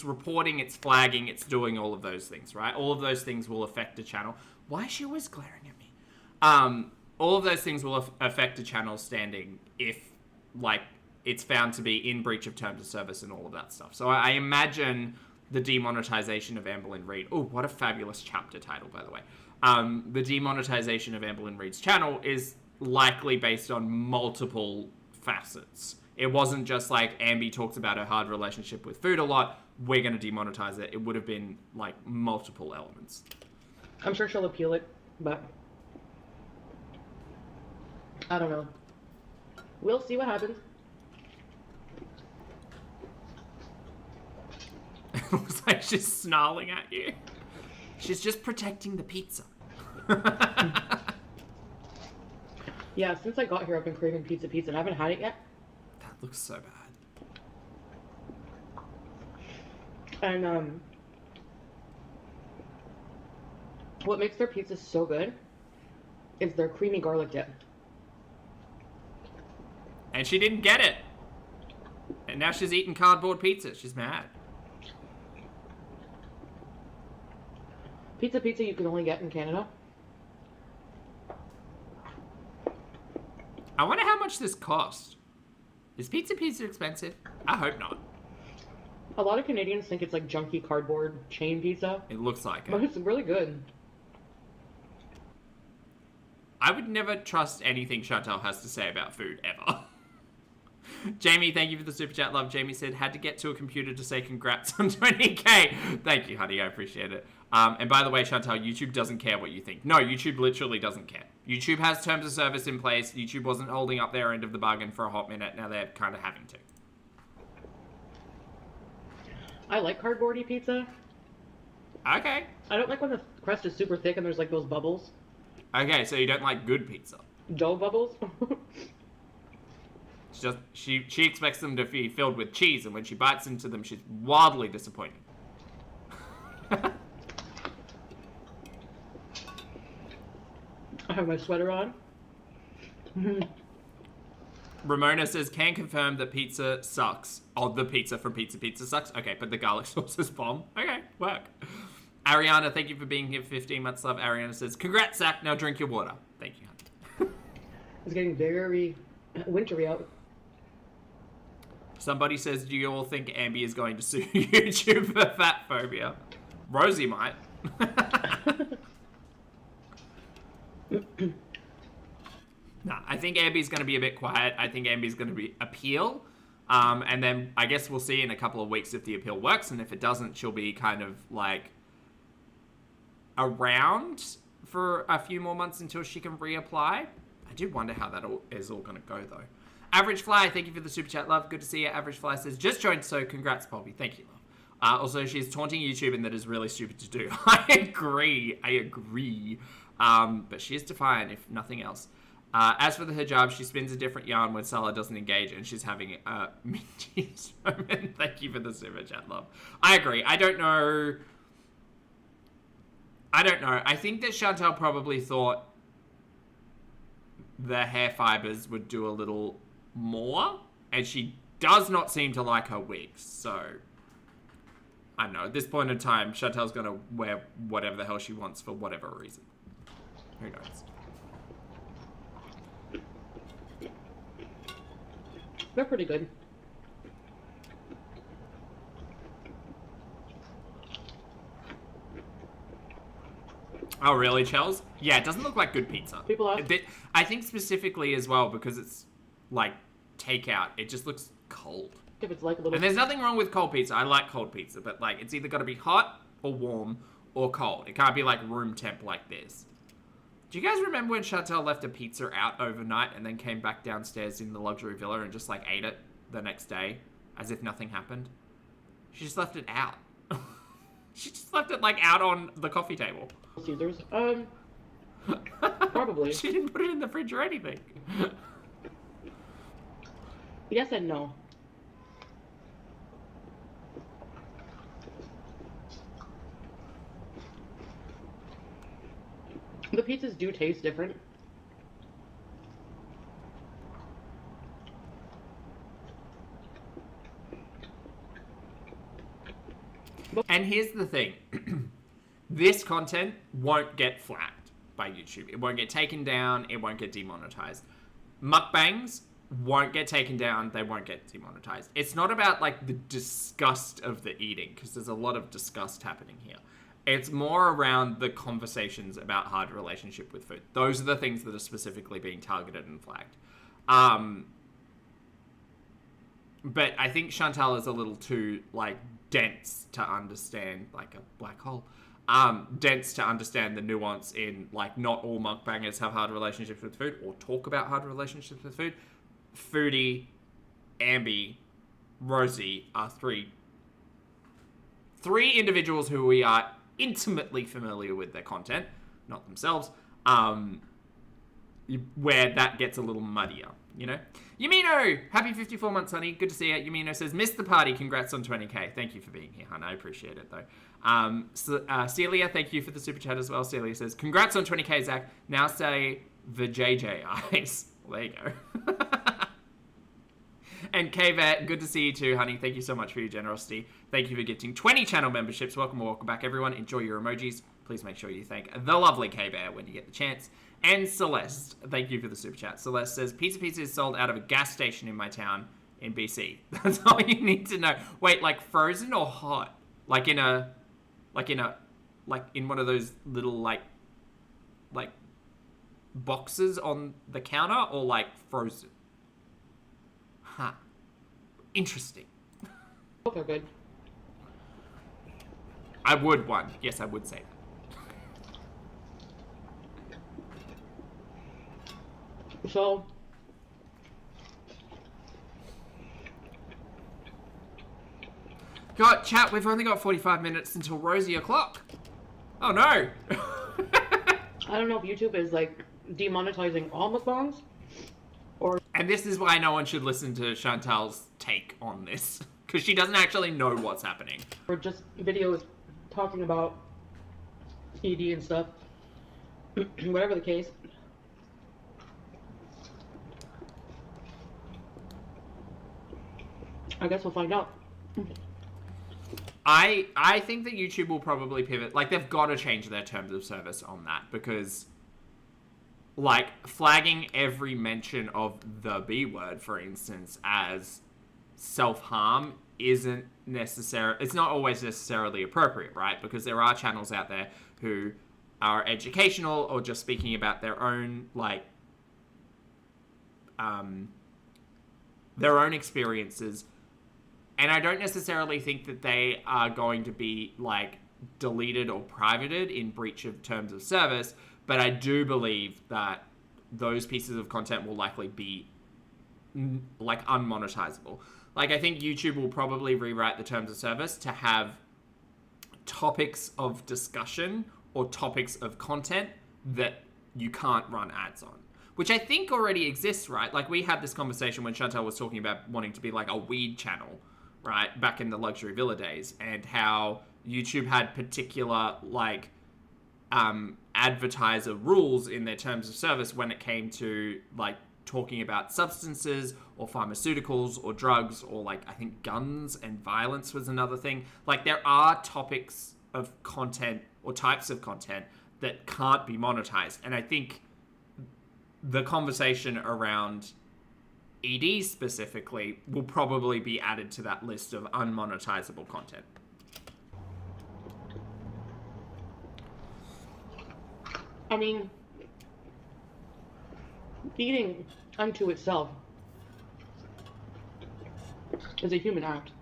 reporting, it's flagging, it's doing all of those things, right? All of those things will affect a channel. Why is she always glaring at me? All of those things will affect a channel standing if, like, it's found to be in breach of terms of service and all of that stuff. So I imagine the demonetization of AMBERLYNN REID. Oh, what a fabulous chapter title, by the way. The demonetization of AMBERLYNN REID's channel is likely based on multiple facets. It wasn't just like Ambi talks about her hard relationship with food a lot. we're going to demonetize it. It would have been like multiple elements. I'm sure she'll appeal it, but I don't know. We'll see what happens. It looks like she's snarling at you. She's just protecting the pizza. Yeah, since I got here, I've been craving pizza, and I haven't had it yet. That looks so bad. And what makes their pizza so good is their creamy garlic dip. And she didn't get it. And now she's eating cardboard pizza. She's mad. Pizza you can only get in Canada. I wonder how much this cost. Is pizza expensive? I hope not. A lot of Canadians think it's like junky cardboard chain pizza. It looks like But it. it's really good. I would never trust anything Chantal has to say about food, ever. Jamie, thank you for the super chat, love. Jamie said, had to get to a computer to say congrats on 20k. Thank you, honey, I appreciate it. And by the way, Chantal, YouTube doesn't care what you think. No, YouTube literally doesn't care. YouTube has terms of service in place. YouTube wasn't holding up their end of the bargain for a hot minute. Now they're kind of having to. I like cardboardy pizza. Okay. I don't like when the crust is super thick and there's like those bubbles. Okay, so you don't like good pizza. Dough bubbles. It's just, she expects them to be filled with cheese, and when she bites into them, she's wildly disappointed. I have my sweater on. Ramona says, can confirm that pizza sucks. Oh, the pizza from Pizza sucks? Okay, but the garlic sauce is bomb. Okay, work. Ariana, thank you for being here for 15 months, love. Ariana says, congrats, Zach. Now drink your water. Thank you, honey. It's getting very wintry out. Somebody says, do you all think Ambi is going to sue YouTube for fat phobia? Rosie might. Nah, I think Ambi's going to be a bit quiet. I think Ambi's going to appeal. And then I guess we'll see in a couple of weeks if the appeal works. And if it doesn't, she'll be kind of like around for a few more months until she can reapply. I do wonder how that is all going to go, though. Average Fly, thank you for the super chat, love. Good to see you. Average Fly says, just joined, so congrats, Bobby. Thank you, love. Also, she's taunting YouTube, and that is really stupid to do. I agree. But she is defiant, if nothing else. As for the hijab, she spins a different yarn when Salah doesn't engage, and she's having a Minty's moment. Thank you for the super chat, love. I agree. I don't know. I think that Chantal probably thought the hair fibers would do a little more, and she does not seem to like her wigs, so I don't know. At this point in time, Chantal's gonna wear whatever the hell she wants for whatever reason. Who knows? They're pretty good. Oh, really, Chels? Yeah, it doesn't look like good pizza. People ask. I think specifically as well because it's like takeout. It just looks cold. If it's like a little. And there's nothing wrong with cold pizza. I like cold pizza, but like it's either got to be hot or warm or cold. It can't be like room temp like this. Do you guys remember when Chantal left a pizza out overnight and then came back downstairs in the luxury villa and just like ate it the next day as if nothing happened? She just left it out. She just left it like out on the coffee table. Caesars. Probably. She didn't put it in the fridge or anything. Yes and no. The pizzas do taste different. And here's the thing. This content won't get flagged by YouTube. It won't get taken down. It won't get demonetized. Mukbangs won't get taken down. They won't get demonetized. It's not about like the disgust of the eating, because there's a lot of disgust happening here. It's more around the conversations about hard relationship with food. Those are the things that are specifically being targeted and flagged. But I think Chantal is a little too like dense to understand, like a black hole, dense to understand the nuance in, like, not all mukbangers have hard relationships with food or talk about hard relationships with food. Foodie, Ambi, Rosie are three individuals who we are intimately familiar with their content, not themselves, where that gets a little muddier, you know? Yumino, happy 54 months, honey. Good to see you. Yumino says, missed the party. Congrats on 20k. Thank you for being here, hon. I appreciate it, though. Celia, thank you for the super chat as well. Celia says, congrats on 20k, Zach. Now say the JJ eyes. Well, there you go. And K-Vet, good to see you too, honey. Thank you so much for your generosity. Thank you for gifting 20 channel memberships. Welcome back, everyone. Enjoy your emojis. Please make sure you thank the lovely K-Bear when you get the chance. And Celeste, thank you for the super chat. Celeste says, Pizza is sold out of a gas station in my town in BC. That's all you need to know. Wait, like frozen or hot? Like in one of those little like boxes on the counter, or like frozen? Huh. Interesting. Both are good. I would one. Yes, I would say that. So, God, chat, we've only got 45 minutes until Rosie o'clock. Oh no. I don't know if YouTube is like demonetizing all mukbangs, or... And this is why no one should listen to Chantal's take on this, because she doesn't actually know what's happening. Or just videos talking about ED and stuff. Whatever the case. I guess we'll find out. I think that YouTube will probably pivot. Like, they've got to change their terms of service on that, because, like, flagging every mention of the B word, for instance, as self-harm isn't necessary. It's not always necessarily appropriate, right? Because there are channels out there who are educational or just speaking about their own, like, their own experiences. And I don't necessarily think that they are going to be, like, deleted or privated in breach of terms of service, but I do believe that those pieces of content will likely be, like, unmonetizable. Like, I think YouTube will probably rewrite the terms of service to have topics of discussion or topics of content that you can't run ads on, which I think already exists, right? Like, we had this conversation when Chantal was talking about wanting to be, like, a weed channel, right, back in the Luxury Villa days, and how YouTube had particular, like, advertiser rules in their terms of service when it came to, like, talking about substances or pharmaceuticals or drugs, or, like, I think guns and violence was another thing. Like, there are topics of content or types of content that can't be monetized, and I think the conversation around ED specifically will probably be added to that list of unmonetizable content. I mean, eating unto itself is a human act.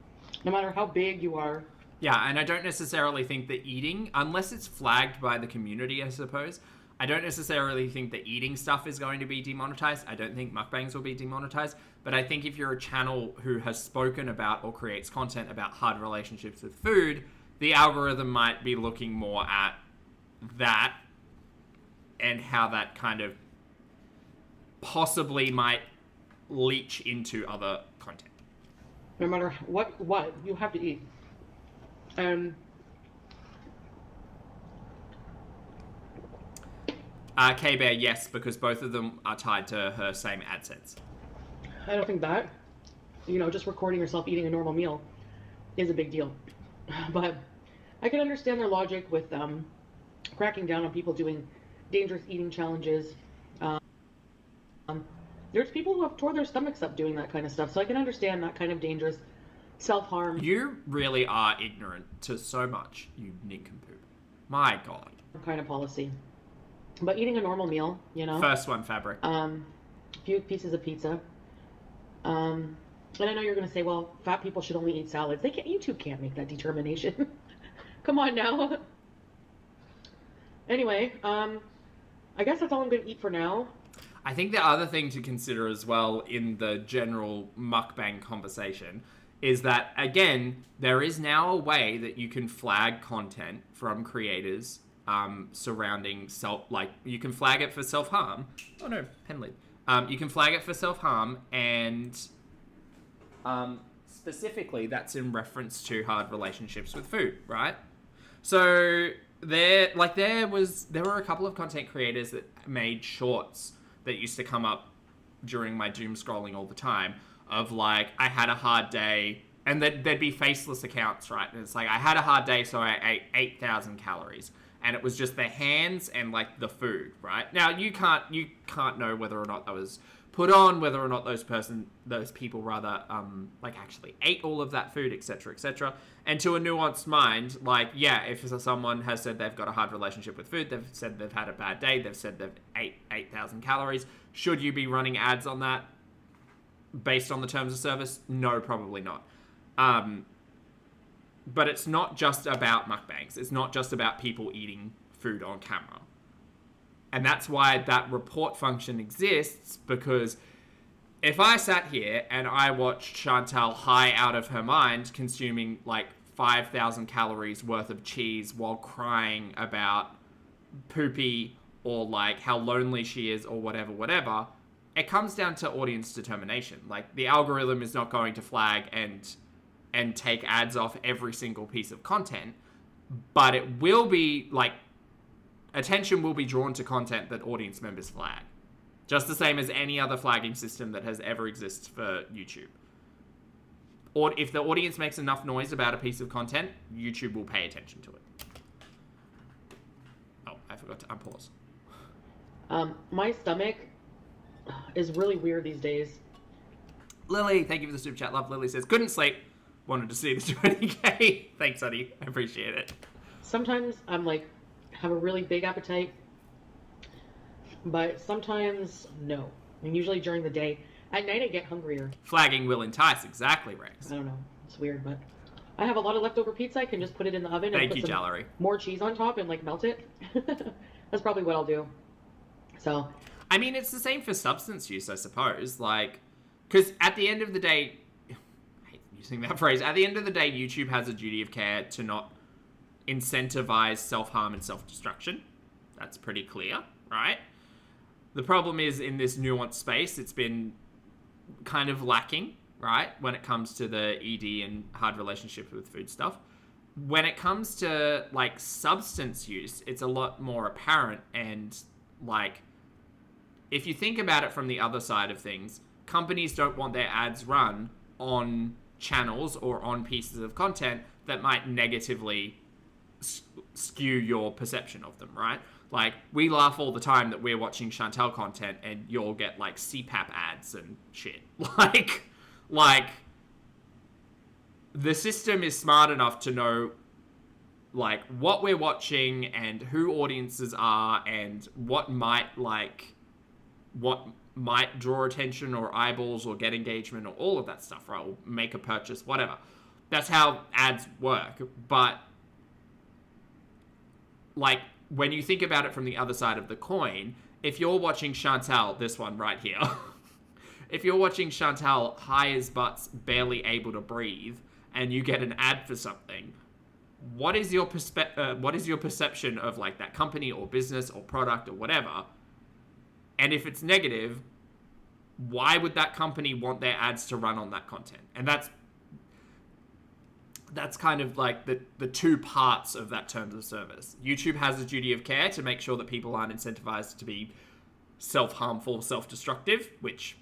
No matter how big you are. Yeah, and I don't necessarily think that eating, unless it's flagged by the community, I suppose, I don't necessarily think that eating stuff is going to be demonetized. I don't think mukbangs will be demonetized. But I think if you're a channel who has spoken about or creates content about hard relationships with food, the algorithm might be looking more at that and how that kind of possibly might leach into other content. No matter what you have to eat. K-Bear, yes, because both of them are tied to her same AdSense. I don't think that, just recording yourself eating a normal meal is a big deal. But I can understand their logic with cracking down on people doing dangerous eating challenges. There's people who have tore their stomachs up doing that kind of stuff, so I can understand that kind of dangerous self-harm. You really are ignorant to so much, you nincompoop. My God. Kind of policy. But eating a normal meal, First one, fabric. A few pieces of pizza. And I know you're going to say, well, fat people should only eat salads. YouTube can't make that determination. Come on now. Anyway, I guess that's all I'm going to eat for now. I think the other thing to consider as well in the general mukbang conversation is that, again, there is now a way that you can flag content from creators surrounding you can flag it for self-harm. Oh no, pen lid. You can flag it for self-harm, and specifically that's in reference to hard relationships with food, right? So there were a couple of content creators that made shorts that used to come up during my doom scrolling all the time of like, I had a hard day, and there'd be faceless accounts, right? And it's like, I had a hard day, so I ate 8,000 calories. And it was just their hands and like the food, right? Now you can't know whether or not that was put on, whether or not those people rather actually ate all of that food, etc., etc. And to a nuanced mind, like, yeah, if someone has said they've got a hard relationship with food, they've said they've had a bad day, they've said they've ate 8,000 calories, should you be running ads on that based on the terms of service? No, probably not. But it's not just about mukbangs. It's not just about people eating food on camera. And that's why that report function exists, because if I sat here and I watched Chantal high out of her mind consuming like 5,000 calories worth of cheese while crying about poopy or like how lonely she is or whatever, it comes down to audience determination. Like, the algorithm is not going to flag and take ads off every single piece of content, but it will be like, attention will be drawn to content that audience members flag. Just the same as any other flagging system that has ever existed for YouTube. Or if the audience makes enough noise about a piece of content, YouTube will pay attention to it. Oh, I forgot to unpause. My stomach is really weird these days. Lily, thank you for the super chat, love. Lily says, couldn't sleep. Wanted to see the 20k. Thanks, honey. I appreciate it. Sometimes I'm like, have a really big appetite, but sometimes no. And usually during the day. At night I get hungrier. Flagging will entice, exactly, Rex. I don't know. It's weird, but I have a lot of leftover pizza. I can just put it in the oven and put some more cheese on top and like melt it. That's probably what I'll do. So, I mean, it's the same for substance use, I suppose. Like, because at the end of the day, I hate using that phrase, at the end of the day, YouTube has a duty of care to not incentivize self-harm and self-destruction. That's pretty clear, right? The problem is, in this nuanced space, it's been kind of lacking, right, when it comes to the ED and hard relationships with food stuff. When it comes to, like, substance use, it's a lot more apparent, and, like, if you think about it from the other side of things, companies don't want their ads run on channels or on pieces of content that might negatively skew your perception of them, right? Like, we laugh all the time that we're watching Chantal content and you'll get, like, CPAP ads and shit. Like, the system is smart enough to know, like, what we're watching and who audiences are and what might draw attention or eyeballs or get engagement or all of that stuff, right? Or make a purchase, whatever. That's how ads work. But, like, when you think about it from the other side of the coin, if you're watching Chantal, this one right here, if you're watching Chantal high as butts, barely able to breathe, and you get an ad for something, what is your perception of, like, that company or business or product or whatever? And if it's negative, why would that company want their ads to run on that content? And that's kind of like the two parts of that terms of service. YouTube has a duty of care to make sure that people aren't incentivized to be self-harmful, self-destructive, which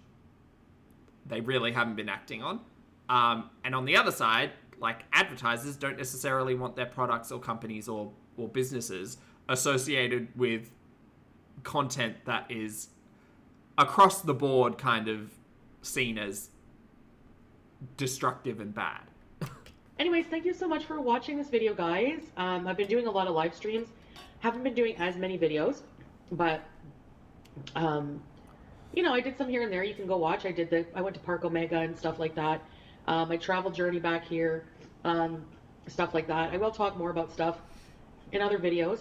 they really haven't been acting on. And on the other side, like, advertisers don't necessarily want their products or companies or businesses associated with content that is across the board kind of seen as destructive and bad. Anyways, thank you so much for watching this video, guys. I've been doing a lot of live streams. Haven't been doing as many videos, but you know, I did some here and there. You can go watch. I went to Park Omega and stuff like that. My travel journey back here, stuff like that. I will talk more about stuff in other videos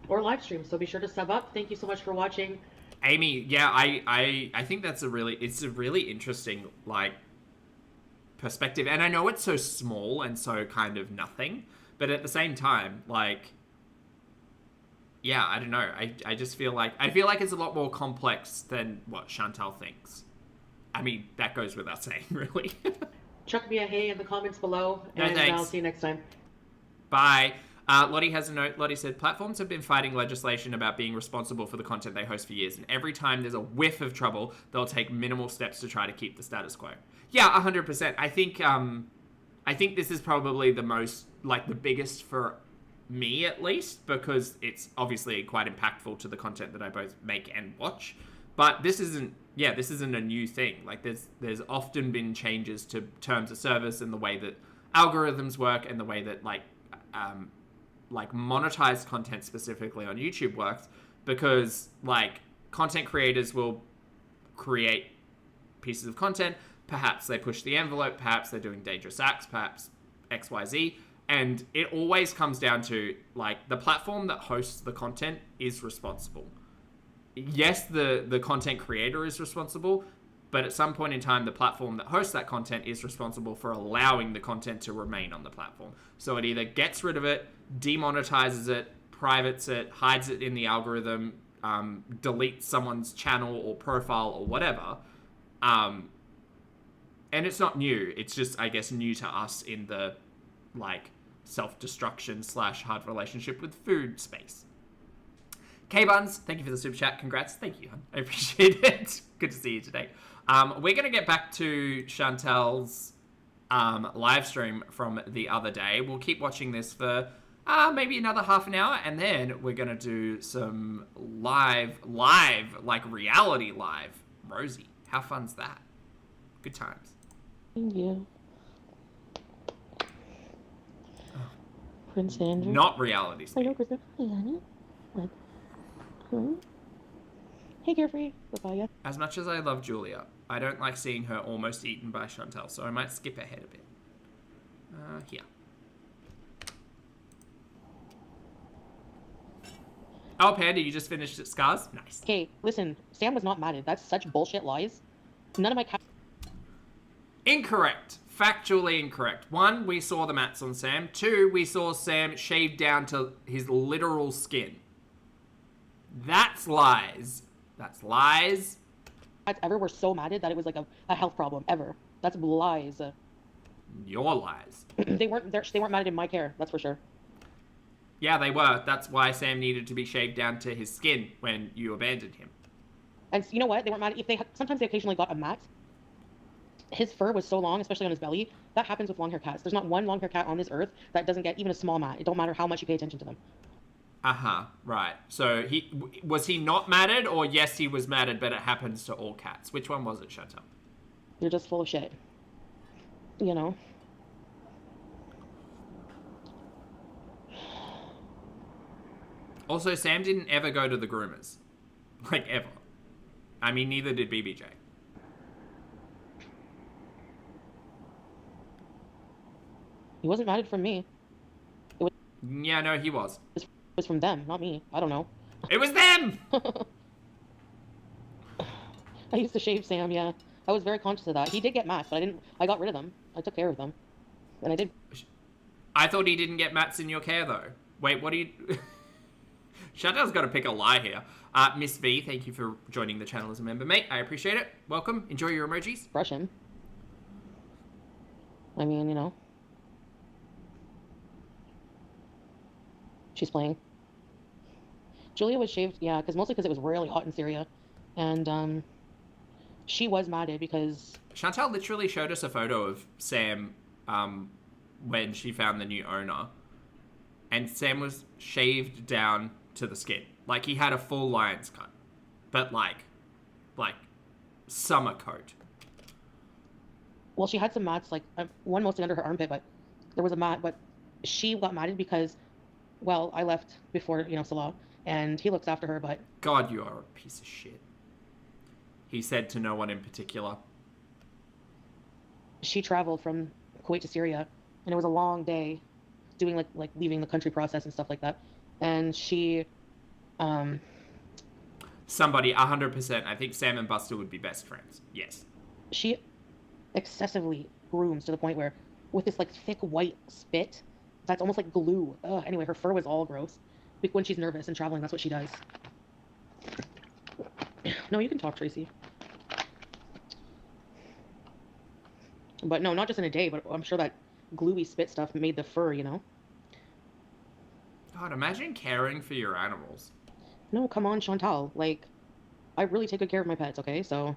or live streams. So be sure to sub up. Thank you so much for watching. Amy, yeah, I think it's a really interesting, like, perspective. And I know it's so small and so kind of nothing, but at the same time, like, yeah, I don't know. I just feel like it's a lot more complex than what Chantal thinks. I mean, that goes without saying, really. Chuck me a hey in the comments below, No, and thanks. I'll see you next time. Bye. Lottie has a note. Lottie said, platforms have been fighting legislation about being responsible for the content they host for years, and every time there's a whiff of trouble, they'll take minimal steps to try to keep the status quo. Yeah, 100%. I think this is probably the most, like, the biggest for me, at least, because it's obviously quite impactful to the content that I both make and watch. But this isn't a new thing. Like, there's often been changes to terms of service and the way that algorithms work and the way that, like monetized content specifically on YouTube works, because, like, content creators will create pieces of content. Perhaps they push the envelope, perhaps they're doing dangerous acts, perhaps XYZ. And it always comes down to, like, the platform that hosts the content is responsible. Yes, the content creator is responsible, but at some point in time, the platform that hosts that content is responsible for allowing the content to remain on the platform. So it either gets rid of it, demonetizes it, privates it, hides it in the algorithm, deletes someone's channel or profile or whatever. And it's not new. It's just, I guess, new to us in the, like, self-destruction / hard relationship with food space. K-Buns, thank you for the super chat. Congrats. Thank you, hon. I appreciate it. Good to see you today. We're going to get back to Chantal's live stream from the other day. We'll keep watching this for maybe another half an hour, and then we're going to do some live, like reality live. Rosie, how fun's that? Good times. Thank you. Prince Andrew. Not reality speak. Hello, Krista. Hey, honey. What? Huh? Hey, Carefree. Papaya. As much as I love Julia, I don't like seeing her almost eaten by Chantal, so I might skip ahead a bit. Here. Oh, Panda, you just finished at Scars? Nice. Okay, listen, Sam was not matted. That's such bullshit lies. None of my Incorrect. Factually incorrect. 1, we saw the mats on Sam. 2, we saw Sam shaved down to his literal skin. That's lies. That's lies. cats ever were so matted that it was like a health problem ever. That's lies. Your lies. They weren't matted in my care, that's for sure. Yeah, they were. That's why Sam needed to be shaved down to his skin when you abandoned him. And you know what? They weren't matted. Sometimes they occasionally got a mat. His fur was so long, especially on his belly. That happens with long-haired cats. There's not one long-haired cat on this earth that doesn't get even a small mat. It don't matter how much you pay attention to them. Uh-huh, right. So was he not matted, or yes, he was matted, but it happens to all cats? Which one was it, Chantal? You're just full of shit. You know? Also, Sam didn't ever go to the groomers. Like, ever. I mean, neither did BBJ. He wasn't matted from me. Yeah, no, he was. It was from them, not me. I don't know. It was them! I used to shave Sam, yeah. I was very conscious of that. He did get mats, but I got rid of them. I took care of them. And I did. I thought he didn't get mats in your care, though. Wait, what do you... Chantal's got to pick a lie here. Miss V, thank you for joining the channel as a member, mate. I appreciate it. Welcome. Enjoy your emojis. Brush him. I mean, you know. She's playing. Julia was shaved, yeah, mostly because it was really hot in Syria. And, she was matted because... Chantal literally showed us a photo of Sam, when she found the new owner. And Sam was shaved down to the skin. Like, he had a full lion's cut. But, like, summer coat. Well, she had some mats, like, one mostly under her armpit, but there was a mat, but she got matted because, well, I left before, you know, Salah, and he looks after her, but... God, you are a piece of shit. he said to no one in particular. She traveled from Kuwait to Syria, and it was a long day, doing like leaving the country process and stuff like that. And she, Somebody, 100%. I think Sam and Buster would be best friends. Yes. she excessively grooms to the point where, with this like thick white spit, that's almost like glue. Ugh, anyway, her fur was all gross. When she's nervous and traveling, that's what she does. No, you can talk, Tracy. But no, not just in a day, but I'm sure that gluey spit stuff made the fur, you know? God, imagine caring for your animals. No, come on, Chantal. Like, I really take good care of my pets, okay? So...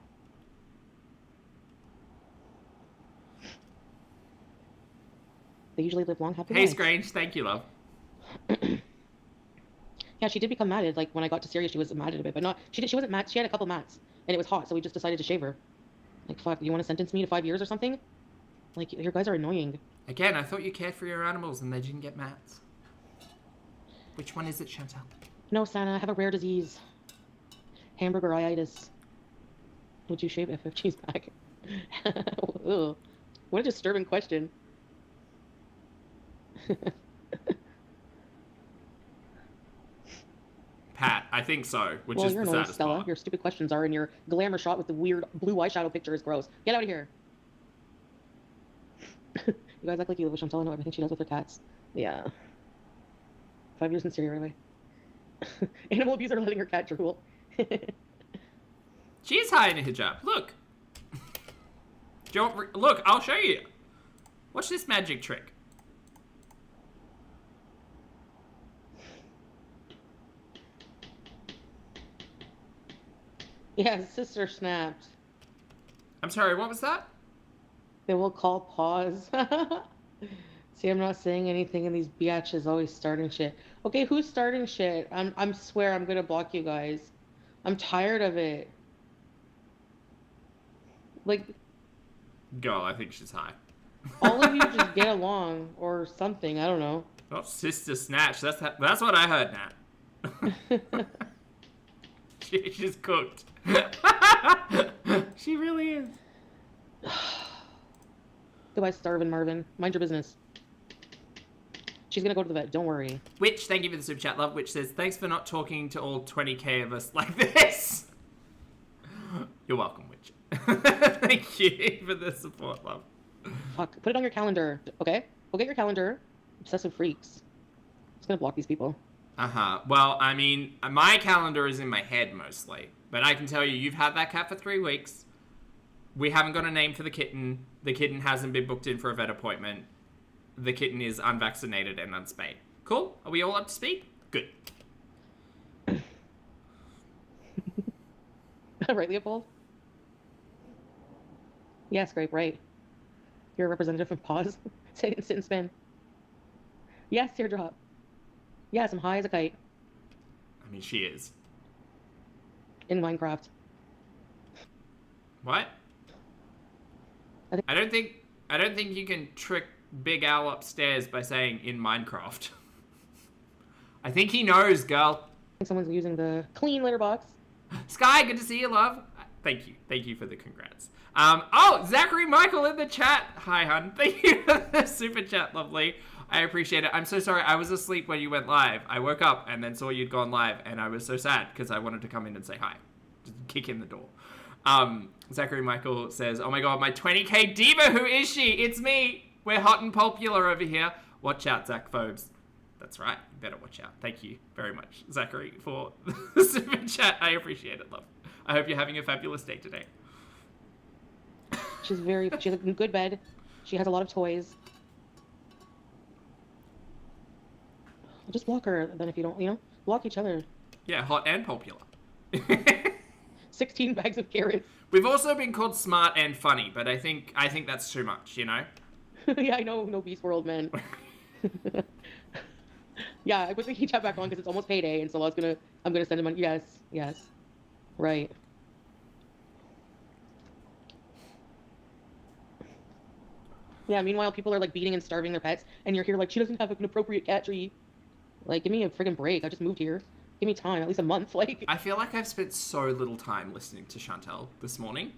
they usually live long, happy lives. Hey, Scrange, thank you, love. Yeah, she did become matted. Like, when I got to Syria, she was matted a bit, but not... She wasn't mat. She had a couple mats, and it was hot, so we just decided to shave her. Like, fuck, you want to sentence me to 5 years or something? Like, your guys are annoying. Again, I thought you cared for your animals and they didn't get mats. Which one is it, Chantal? No, Santa, I have a rare disease. Hamburgeritis. Would you shave if she's back? Ugh. What a disturbing question. Pat, I think so, which Well, is you're the annoying, saddest Stella. part. Your stupid questions are, and your glamour shot with the weird blue eyeshadow picture is gross. Get out of here. You guys act like you live with Chantal. I know everything she does with her cats. Yeah. 5 years in Syria, right away. Animal abuser letting her cat drool. She is high in a hijab. Look. Look, I'll show you. Watch this magic trick. Yeah, sister snapped. I'm sorry, what was that? They will call pause. See, I'm not saying anything, and these biatches always starting shit. Okay, who's starting shit? I'm swear I'm gonna block you guys. I'm tired of it. Like, Girl, I think she's high. all of you just get along or something. I don't know. Oh, sister snatch. That's what I heard, Nat. She's cooked. She really is. Goodbye, starving Marvin. Mind your business. She's gonna go to the vet. Don't worry. Which, thank you for the super chat, love. Which says, thanks for not talking to all 20k of us like this. You're welcome, Witch. Thank you for the support, love. Fuck. Put it on your calendar. Okay? Go get your calendar. Obsessive freaks. It's gonna block these people. Uh-huh. Well, I mean, my calendar is in my head mostly. But I can tell you, you've had that cat for 3 weeks. We haven't got a name for the kitten. The kitten hasn't been booked in for a vet appointment. The kitten is unvaccinated and unspayed. Cool? Are we all up to speed? Good. Right, Leopold? Yes, great, right. You're a representative from Pause. Sit and spin. Yes, teardrop. Yes, I'm high as a kite. I mean, she is. In Minecraft. What? I don't think you can trick Big Al upstairs by saying in Minecraft. I think he knows, girl. I think someone's using the clean litter box. Sky, good to see you, love. Thank you. Thank you for the congrats. Oh, Zachary Michael in the chat. Hi, hun. Thank you for the super chat, lovely. I appreciate it. I'm so sorry. I was asleep when you went live. I woke up and then saw you'd gone live, and I was so sad because I wanted to come in and say hi. Just kick in the door. Zachary Michael says, oh my god, my 20k diva, who is she? It's me. We're hot and popular over here. Watch out, Zach Phobes. That's right. You better watch out. Thank you very much, Zachary, for the super chat. I appreciate it, love. I hope you're having a fabulous day today. She has a good bed. She has a lot of toys. Just block her, then if you don't, block each other. Yeah, hot and popular. 16 bags of carrots. We've also been called smart and funny, but I think that's too much, you know? Yeah, I know, no Beast World, man. Yeah, I put the hijab back on because it's almost payday, and so I'm gonna send him on. Yes, right. Yeah. Meanwhile, people are like beating and starving their pets, and you're here like she doesn't have an appropriate cat tree. Like, give me a friggin' break. I just moved here. Give me time, at least a month. Like, I feel like I've spent so little time listening to Chantel this morning,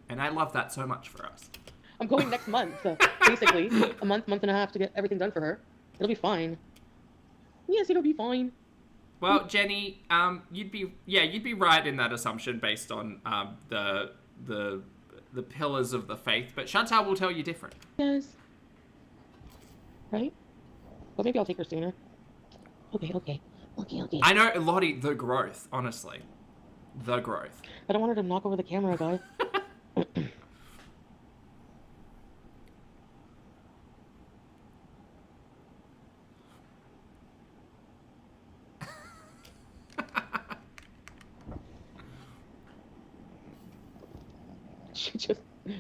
and I love that so much for us. I'm going next month, basically. A month and a half to get everything done for her. It'll be fine. Yes, it'll be fine. Well, Jenny, you'd be right in that assumption based on the pillars of the faith, but Chantal will tell you different. Yes. Right? Well, maybe I'll take her sooner. Okay. I know, Lottie, the growth, honestly. The growth. I don't want her to knock over the camera, guy.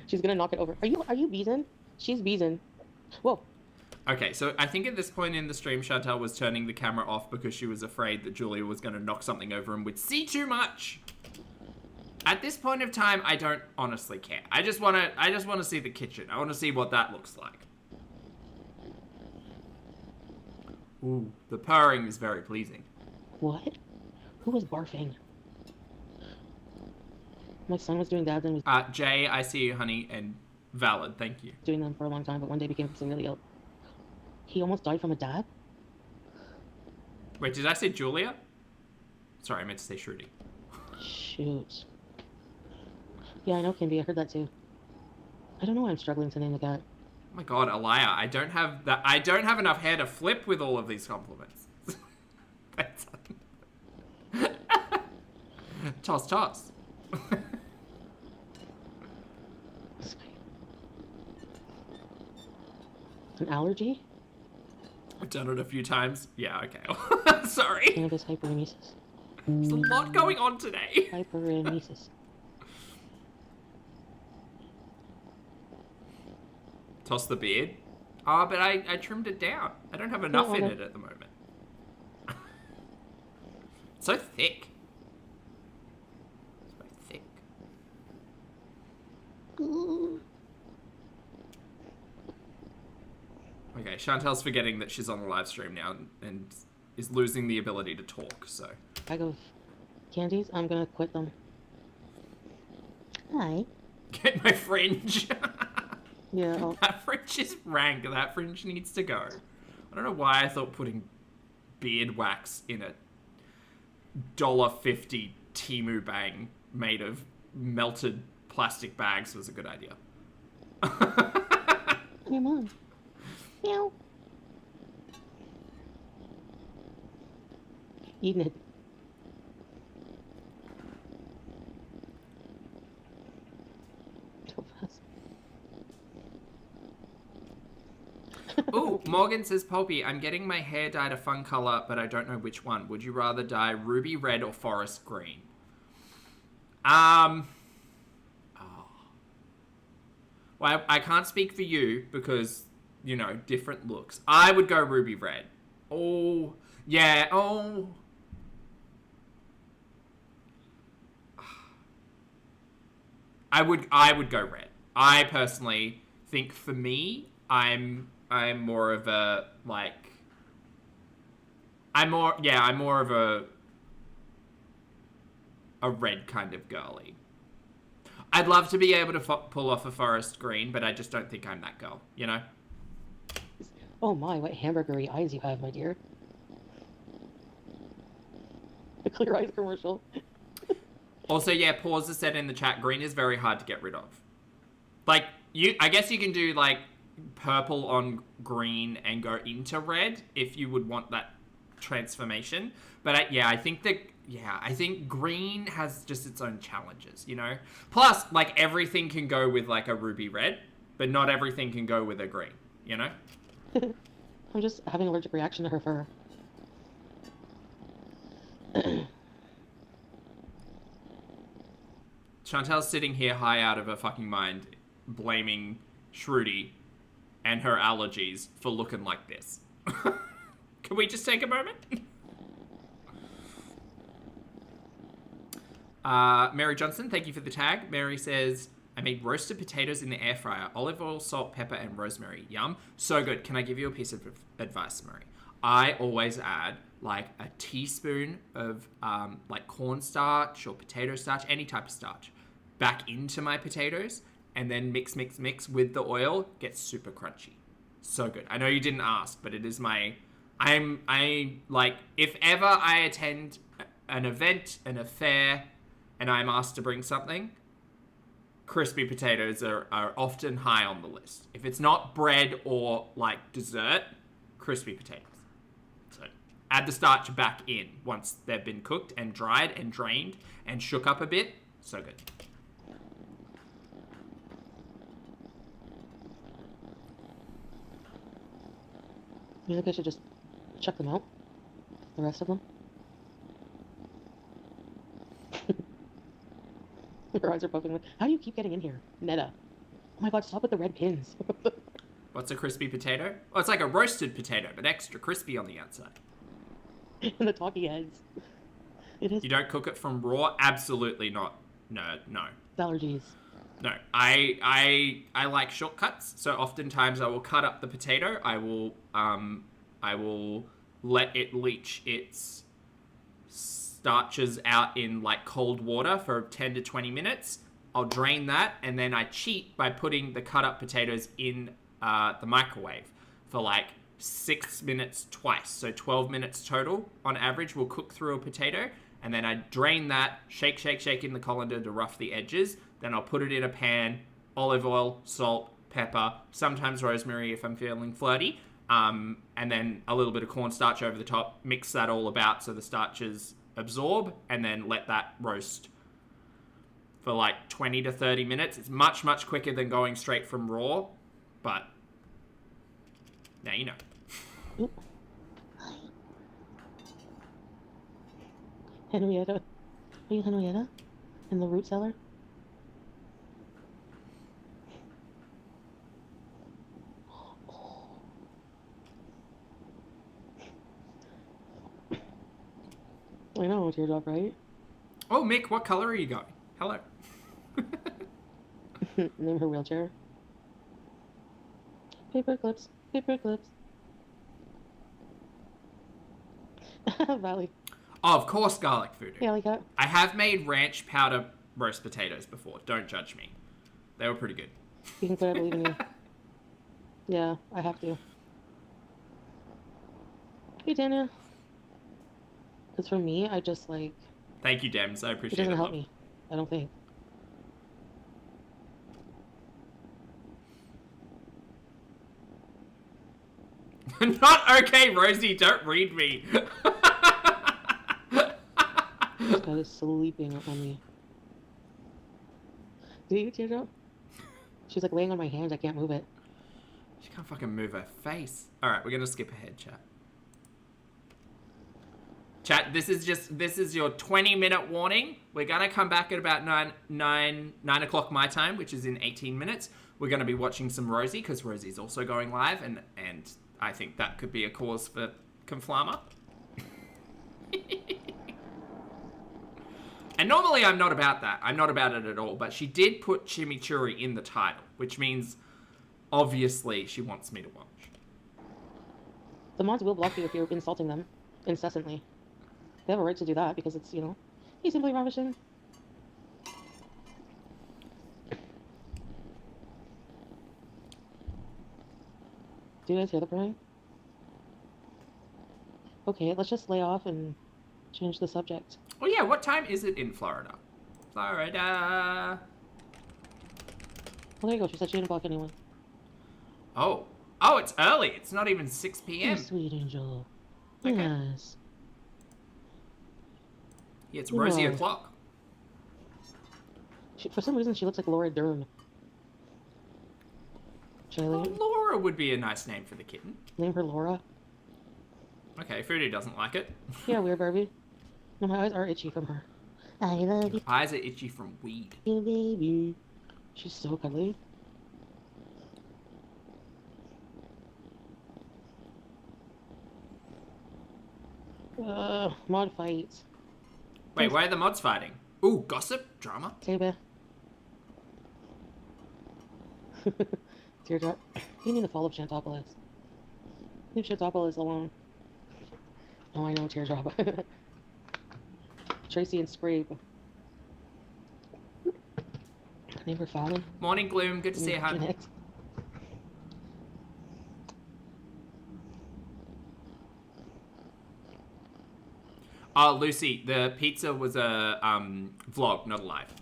She's gonna knock it over. Are you beezing? She's beezing. Whoa. Okay, so I think at this point in the stream, Chantal was turning the camera off because she was afraid that Julia was going to knock something over and would see too much. At this point of time, I don't honestly care. I just want to see the kitchen. I want to see what that looks like. Ooh, the purring is very pleasing. What? Who was barfing? My son was doing that and was Jay, I see you, honey, and valid, thank you. doing them for a long time, but one day became severely ill. He almost died from a dab? Wait, did I say Julia? Sorry, I meant to say Shruti. Shoot. Yeah, I know, Kimby. I heard that too. I don't know why I'm struggling to name the cat. Oh my god, Alaya, I don't have enough hair to flip with all of these compliments. Toss. An allergy? I've done it a few times. Yeah, okay. Sorry. Cannabis hyperemesis. There's a lot going on today. Hyperemesis. Toss the beard. Oh, but I trimmed it down. I don't have enough in it at the moment. It's so thick. So thick. Okay, Chantel's forgetting that she's on the live stream now and is losing the ability to talk, so. Bag of candies, I'm gonna quit them. Hi. Get my fringe. Yeah. That fringe is rank. That fringe needs to go. I don't know why I thought putting beard wax in a $1.50 Temu bang made of melted plastic bags was a good idea. Your mom. Meow. Eating it. So fast. Ooh, Morgan says, Poppy, I'm getting my hair dyed a fun color, but I don't know which one. Would you rather dye ruby red or forest green? Well, I can't speak for you because, you know, different looks. I would go ruby red. Oh, yeah, oh. I would go red. I personally think for me, I'm more of a, like, I'm more of a red kind of girly. I'd love to be able to pull off a forest green, but I just don't think I'm that girl, you know? Oh my, what hamburgery eyes you have, my dear. The Clear Eyes commercial. Also, yeah, Pause said in the chat, green is very hard to get rid of. Like, I guess you can do, like, purple on green and go into red if you would want that transformation. But, I think green has just its own challenges, you know? Plus, like, everything can go with, like, a ruby red, but not everything can go with a green, you know? I'm just having an allergic reaction to her fur. Chantel's sitting here high out of her fucking mind, blaming Shruti and her allergies for looking like this. Can we just take a moment? Mary Johnson, thank you for the tag. Mary says, I made roasted potatoes in the air fryer, olive oil, salt, pepper, and rosemary. Yum. So good. Can I give you a piece of advice, Mary? I always add like a teaspoon of like cornstarch or potato starch, any type of starch, back into my potatoes, and then mix with the oil. Gets super crunchy. So good. I know you didn't ask, but it is my... I like, if ever I attend an event, an affair, and I'm asked to bring something, crispy potatoes are often high on the list. If it's not bread or like dessert, crispy potatoes. So add the starch back in once they've been cooked and dried and drained and shook up a bit. So good. You think I should just check them out? The rest of them? Your eyes are poking. How do you keep getting in here? Netta. Oh my god, stop with the red pins. What's a crispy potato? Oh, it's like a roasted potato, but extra crispy on the outside. And the talkie heads. It is. You don't cook it from raw? Absolutely not. No. Allergies. No, I like shortcuts. So oftentimes I will cut up the potato. I will let it leach its starches out in like cold water for 10 to 20 minutes. I'll drain that, and then I cheat by putting the cut up potatoes in the microwave for like 6 minutes twice. So 12 minutes total on average will cook through a potato, and then I drain that, shake in the colander to rough the edges. Then I'll put it in a pan, olive oil, salt, pepper, sometimes rosemary if I'm feeling flirty, and then a little bit of cornstarch over the top. Mix that all about so the starches absorb, and then let that roast for like 20 to 30 minutes. It's much quicker than going straight from raw, but now you know. Oop. Henrietta. Are you Henrietta? In the root cellar? I know, teardrop, right? Oh, Mick, what color are you going? Hello. Name her wheelchair. Paper clips. Valley. Oh, of course, garlic food. Yeah, like that. I have made ranch powder roast potatoes before. Don't judge me. They were pretty good. You can put I believe in you. Yeah, I have to. Hey, Daniel. Because for me, I just like... Thank you, Dems. I It appreciate it. doesn't help love. me. I don't think. Not okay, Rosie. Don't read me. This guy is sleeping on me. Did you teardrop? She's like laying on my hand. I can't move it. She can't fucking move her face. All right, we're gonna skip ahead, chat. Chat, this is your 20-minute warning. We're gonna come back at about 9 o'clock my time, which is in 18 minutes. We're gonna be watching some Rosie because Rosie's also going live, and I think that could be a cause for conflama. And normally I'm not about that. I'm not about it at all. But she did put chimichurri in the title, which means obviously she wants me to watch. The mods will block you if you're insulting them incessantly. They have a right to do that because it's, you know, he's simply ravishing. Do you guys hear the crying? Okay, let's just lay off and change the subject. Oh yeah, what time is it in Florida? Florida. Well, there you go. She said she didn't block anyone. Oh, it's early. It's not even 6 You p.m. sweet angel. Okay. Yes. Yeah, it's Rosie Wow. o'clock. For some reason, she looks like Laura Dern. Should I Oh, Laura would be a nice name for the kitten. name her Laura? Okay, Foodie doesn't like it. Yeah, weird Barbie. No, my eyes are itchy from her. I love you, Eyes are itchy from weed. baby. She's so cuddly. Mod fights. Wait, why are the mods fighting? Ooh, gossip? Drama? Baby. Teardrop. You mean the fall of Shantopolis? Leave Shantopolis alone. Oh, I know, teardrop. Tracy and Scrape. Neighbor Fallon. Morning, Gloom. Good to see you, hun. Jeanette. Oh, Lucy, the pizza was a vlog, not a live.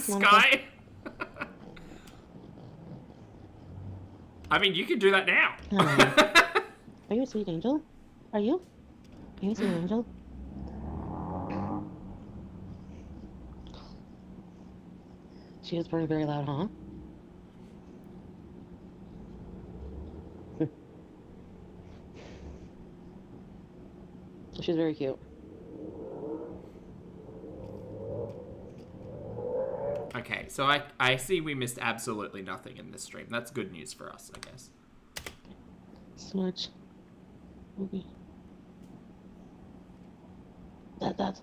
Sky? I mean, you can do that now. Are you a sweet angel? Are you? Are you a sweet angel? She is purring very loud, huh? She's very cute. Okay, so I see we missed absolutely nothing in this stream. That's good news for us, I guess. Smudge. Movie. That.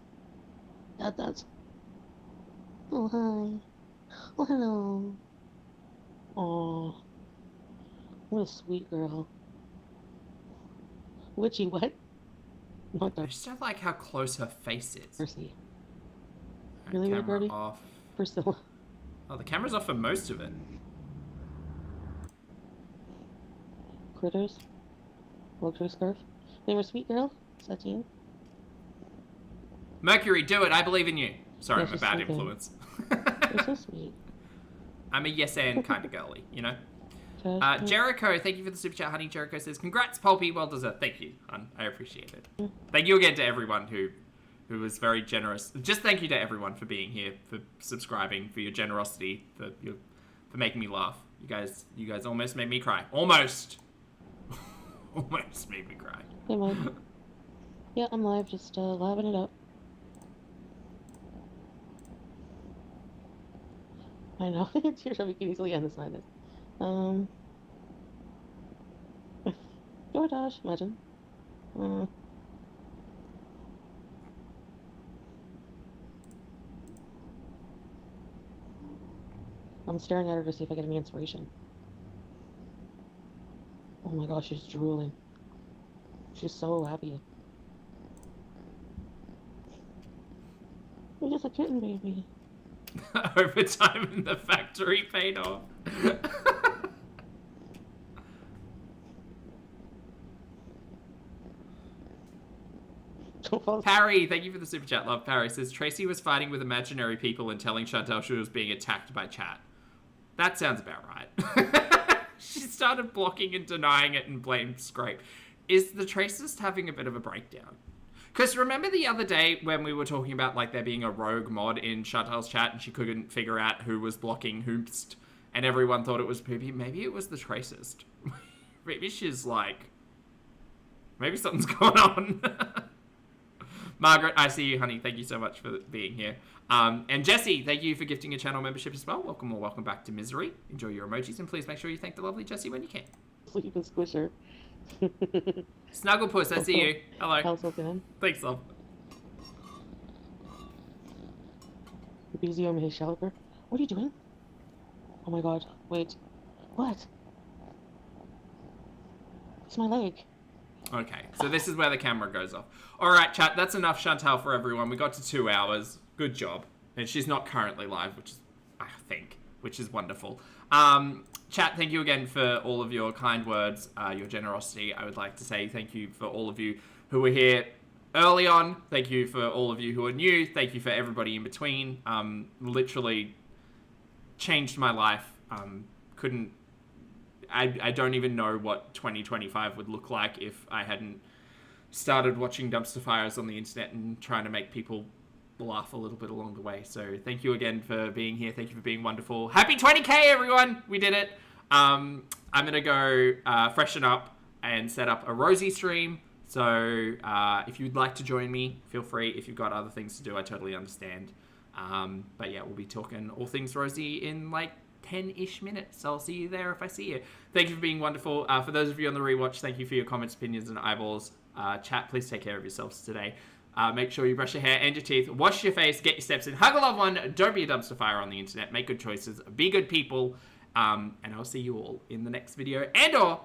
Oh, hi. Oh, hello. Aw. What a sweet girl. Witchy, what? What I the just don't like how close her face is. mercy? Right, Really, camera Birdie? off. Priscilla. Oh, the camera's off for most of it. Critters. Luxury scarf. They were sweet girl. Satine. Mercury, do it. I believe in you. Sorry, Yeah, I'm a she's bad so good. influence. They're so sweet. I'm a yes and kind of girly, you know? Trash. Jericho, thank you for the super chat, honey. Jericho says, congrats, Pulpy. Well deserved. Thank you, hon. I appreciate it. Thank you again to everyone who was very generous. Just thank you to everyone for being here, for subscribing, for your generosity, for making me laugh. You guys almost made me cry. Almost. Almost made me cry. Hey, Mike. Yeah, I'm live. Just living it up. I know. Teardrop, you can easily end this madness. DoorDash, imagine. I'm staring at her to see if I get any inspiration. Oh my gosh, she's drooling. She's so happy. You're just a kitten, baby. Overtime in the factory paid off. Parry, thank you for the super chat, love. Parry says, Tracy was fighting with imaginary people and telling Chantal she was being attacked by chat. That sounds about right. She started blocking and denying it and blamed Scrape. Is the Tracist having a bit of a breakdown? Because remember the other day when we were talking about like there being a rogue mod in Chantal's chat and she couldn't figure out who was blocking Hoopst and everyone thought it was Poopy? Maybe it was the Tracist. Maybe she's like... Maybe something's going on. Margaret, I see you, honey. Thank you so much for being here. And Jesse, thank you for gifting a channel membership as well. Welcome or welcome back to Misery. Enjoy your emojis and please make sure you thank the lovely Jesse when you can. Sleep and squisher. Snugglepuss, I see you. Hello. How's it going? Thanks, love. Busy on his shelter. What are you doing? Oh my god. Wait. What? It's my leg. Okay, so this is where the camera goes off. All right, chat, that's enough Chantal for everyone. We got to 2 hours. Good job. And she's not currently live, which is, I think, which is wonderful. Chat, thank you again for all of your kind words, your generosity. I would like to say thank you for all of you who were here early on. Thank you for all of you who are new. Thank you for everybody in between. Literally changed my life. I don't even know what 2025 would look like if I hadn't started watching dumpster fires on the internet and trying to make people laugh a little bit along the way. So thank you again for being here. Thank you for being wonderful. Happy 20K, everyone! We did it. I'm going to go freshen up and set up a Rosie stream. So if you'd like to join me, feel free. If you've got other things to do, I totally understand. But yeah, we'll be talking all things Rosie in like 10-ish minutes. So I'll see you there if I see you. Thank you for being wonderful. For those of you on the rewatch, thank you for your comments, opinions, and eyeballs. Chat, please take care of yourselves today. Make sure you brush your hair and your teeth, wash your face, get your steps in, hug a loved one, don't be a dumpster fire on the internet, make good choices, be good people, and I'll see you all in the next video and or